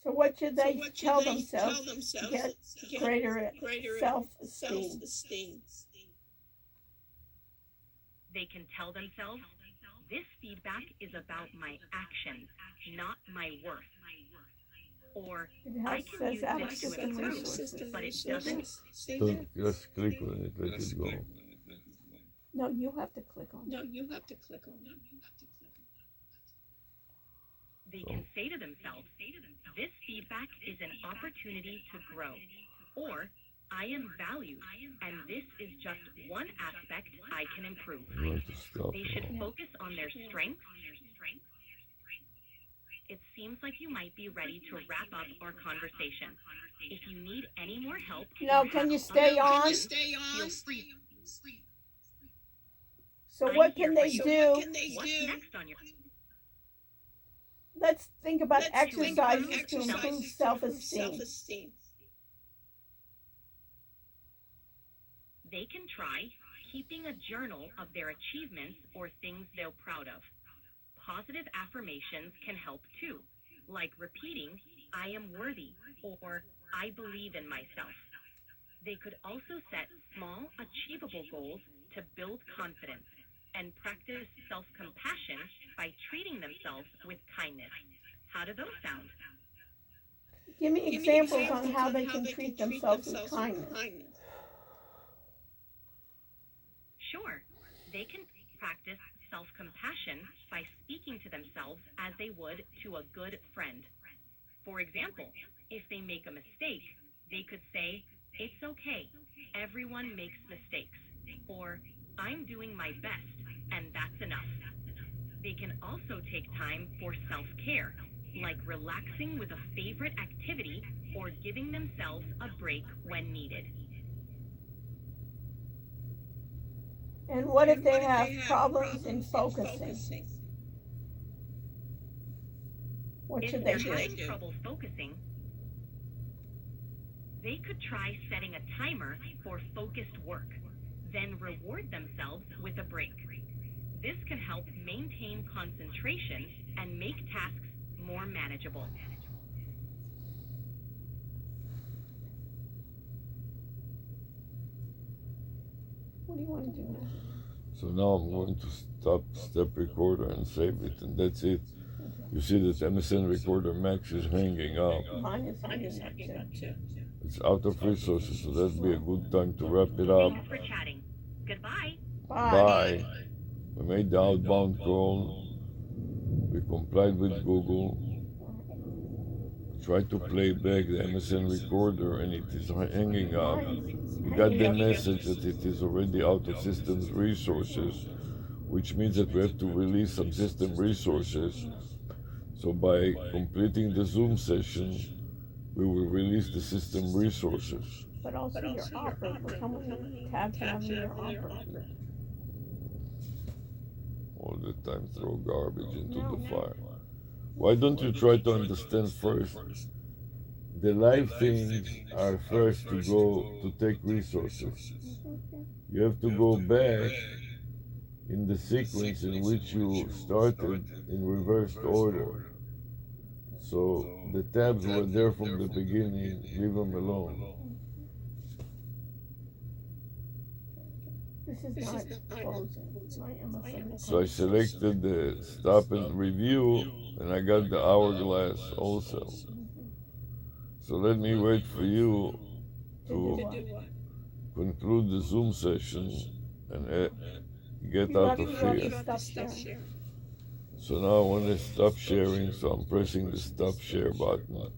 So what should they tell themselves to get greater self-esteem? They can tell themselves, this feedback is about my actions, not my worth. Or, I can use this to improve, but it doesn't. Don't just click on it, let it go. No, you have to click on it. They can say to themselves, this feedback is an opportunity to grow. Or, I am valued, and this is just one aspect I can improve. You want to stop They should now. focus on their strengths. It seems like you might be ready to wrap up our conversation. If you need any more help, No, or can have you other stay on? questions, feel free. So I'm what here can for they you. do? What's next on your Let's think about improve exercises to improve self-esteem. They can try keeping a journal of their achievements or things they're proud of. Positive affirmations can help too, like repeating, I am worthy, or I believe in myself. They could also set small, achievable goals to build confidence and practice self-compassion by treating themselves with kindness. How do those sound? Give me examples on how they can treat themselves with kindness. Sure, they can practice self-compassion by speaking to themselves as they would to a good friend. For example, if they make a mistake, they could say, it's okay, everyone makes mistakes, or I'm doing my best, and that's enough. They can also take time for self-care, like relaxing with a favorite activity or giving themselves a break when needed. And what if they have problems in focusing? What If should they're they do? having trouble focusing, they could try setting a timer for focused work, then reward themselves with a break. This can help maintain concentration and make tasks more manageable. What do you want to do now? So now I'm going to step recorder and save it, and that's it. You see that MSN Recorder Max is hanging up. Mine is hanging up too. It's out of resources, so that'd be a good time to wrap it up. Thanks for chatting. Goodbye. Bye. Bye. We made the outbound call. We complied with Google. Tried to play back the MSN recorder and it is hanging up. We got the message that it is already out of system's resources, which means that we have to release some system resources. So by completing the Zoom session, we will release the system resources. But also your offer. Look how many tabs you have in your offer. All the time throw garbage into the fire. Why don't you try to understand first? The live things are first to go to take resources. You have to go back in the sequence in which you started in reversed order. So the tabs were there from the beginning, leave them alone. This is not closing. My MSN. So I selected the stop and review and I got the hourglass also. So let me wait for you to conclude the Zoom session and get out of here. So now I want to stop sharing, so I'm pressing the stop share button.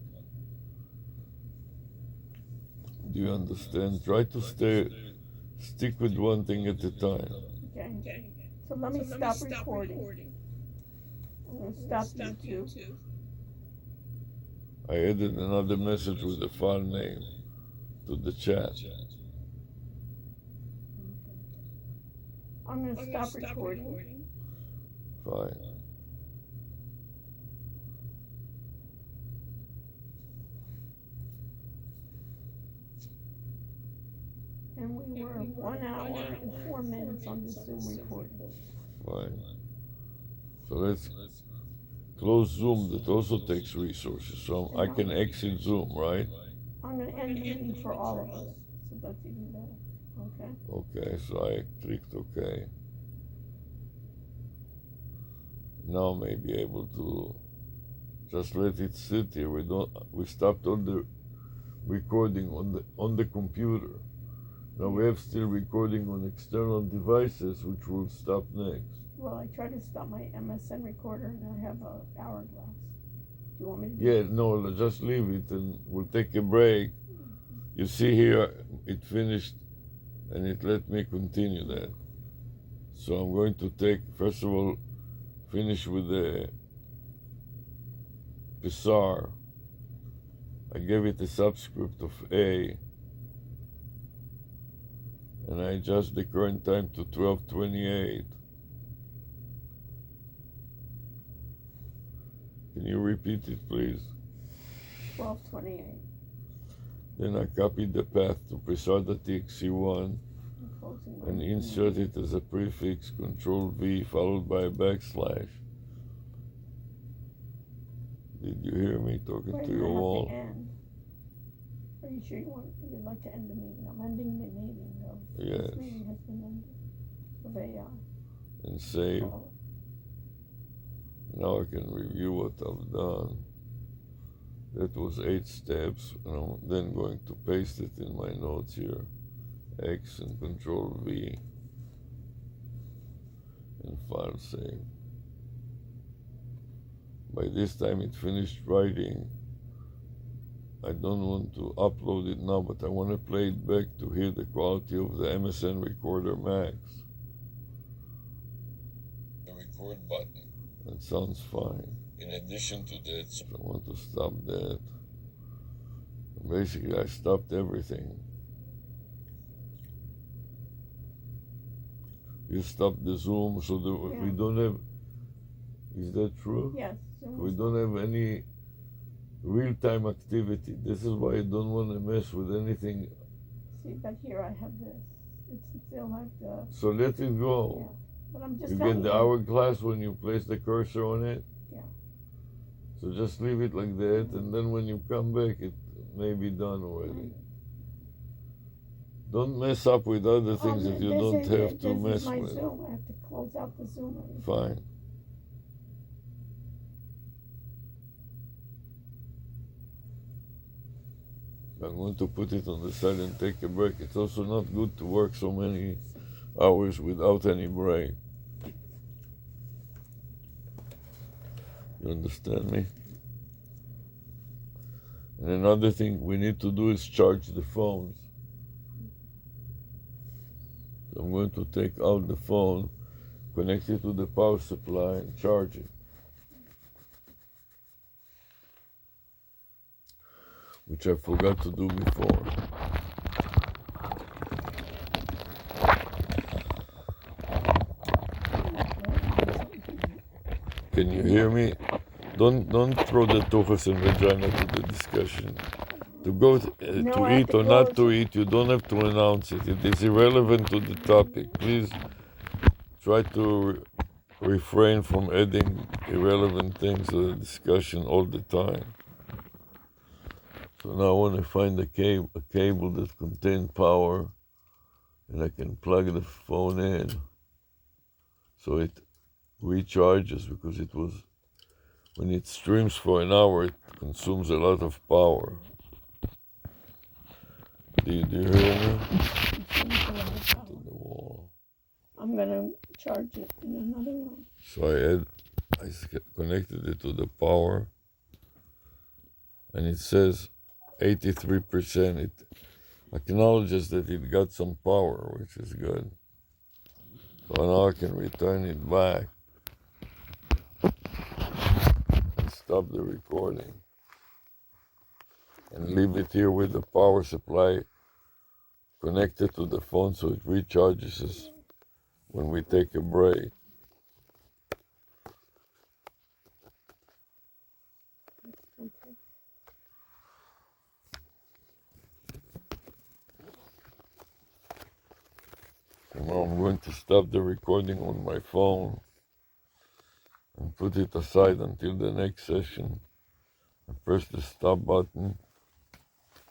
Do you understand? Try to stick with one thing at a time. Okay. So let me stop recording. I'm going to stop YouTube. I added another message with the file name to the chat. I'm going to stop recording. Fine. And we were 1 hour and 4 minutes on the Zoom recording. Fine. So let's close Zoom. That also takes resources. So I can exit Zoom, right? I'm going to end the meeting for all of us. So that's even better. Okay? Okay, so I clicked OK. Now I may be able to just let it sit here. We stopped all the recording on the computer. Now we have still recording on external devices, which will stop next. Well, I tried to stop my MSN recorder and I have an hourglass. Do you want me to do Yeah, no, just leave it and we'll take a break. You see here, it finished and it let me continue that. So I'm going to take, first of all, finish with the Psar. I gave it a subscript of A. And I adjust the current time to 12:28. Can you repeat it, please? 12:28. Then I copied the path to Psar.txt1 and insert it as a prefix, Control V, followed by a backslash. Did you hear me talking to your wall? To end. Are you sure you'd like to end the meeting? I'm ending the meeting. Yes. This meeting has been ended. Of AI. And save. Now I can review what I've done. That was 8 steps, and I'm then going to paste it in my notes here. X and Control V. And file save. By this time it finished writing. I don't want to upload it now, but I want to play it back to hear the quality of the MSN Recorder Max. The record button. That sounds fine. In addition to that, I want to stop that. Basically, I stopped everything. You stopped the Zoom so that we don't have... Is that true? Yes. We don't have any real-time activity. This is why I don't want to mess with anything. See, but here I have this. It's still like the... So let it go. Yeah. But I'm just You get the hourglass when you place the cursor on it? Yeah. So just leave it like that, and then when you come back, it may be done already. Don't mess up with other things if you don't have to mess with. This is my Zoom. I have to close out the Zoom. Fine. I'm going to put it on the side and take a break. It's also not good to work so many hours without any break. You understand me? And another thing we need to do is charge the phones. So I'm going to take out the phone, connect it to the power supply, and charge it. Which I forgot to do before. Can you hear me? Don't throw the tuchus and vagina to the discussion. To go to eat or not to eat, you don't have to announce it. It is irrelevant to the topic. Please try to refrain from adding irrelevant things to the discussion all the time. So now I want to find a cable that contains power, and I can plug the phone in so it recharges, because it was, when it streams for an hour, it consumes a lot of power. Do you hear me? To the wall. I'm gonna charge it in another one. So I connected it to the power, and it says 83%. It acknowledges that it got some power, which is good. So now I can return it back and stop the recording and leave it here with the power supply connected to the phone so it recharges us when we take a break. Okay. So now I'm going to stop the recording on my phone and put it aside until the next session. I press the stop button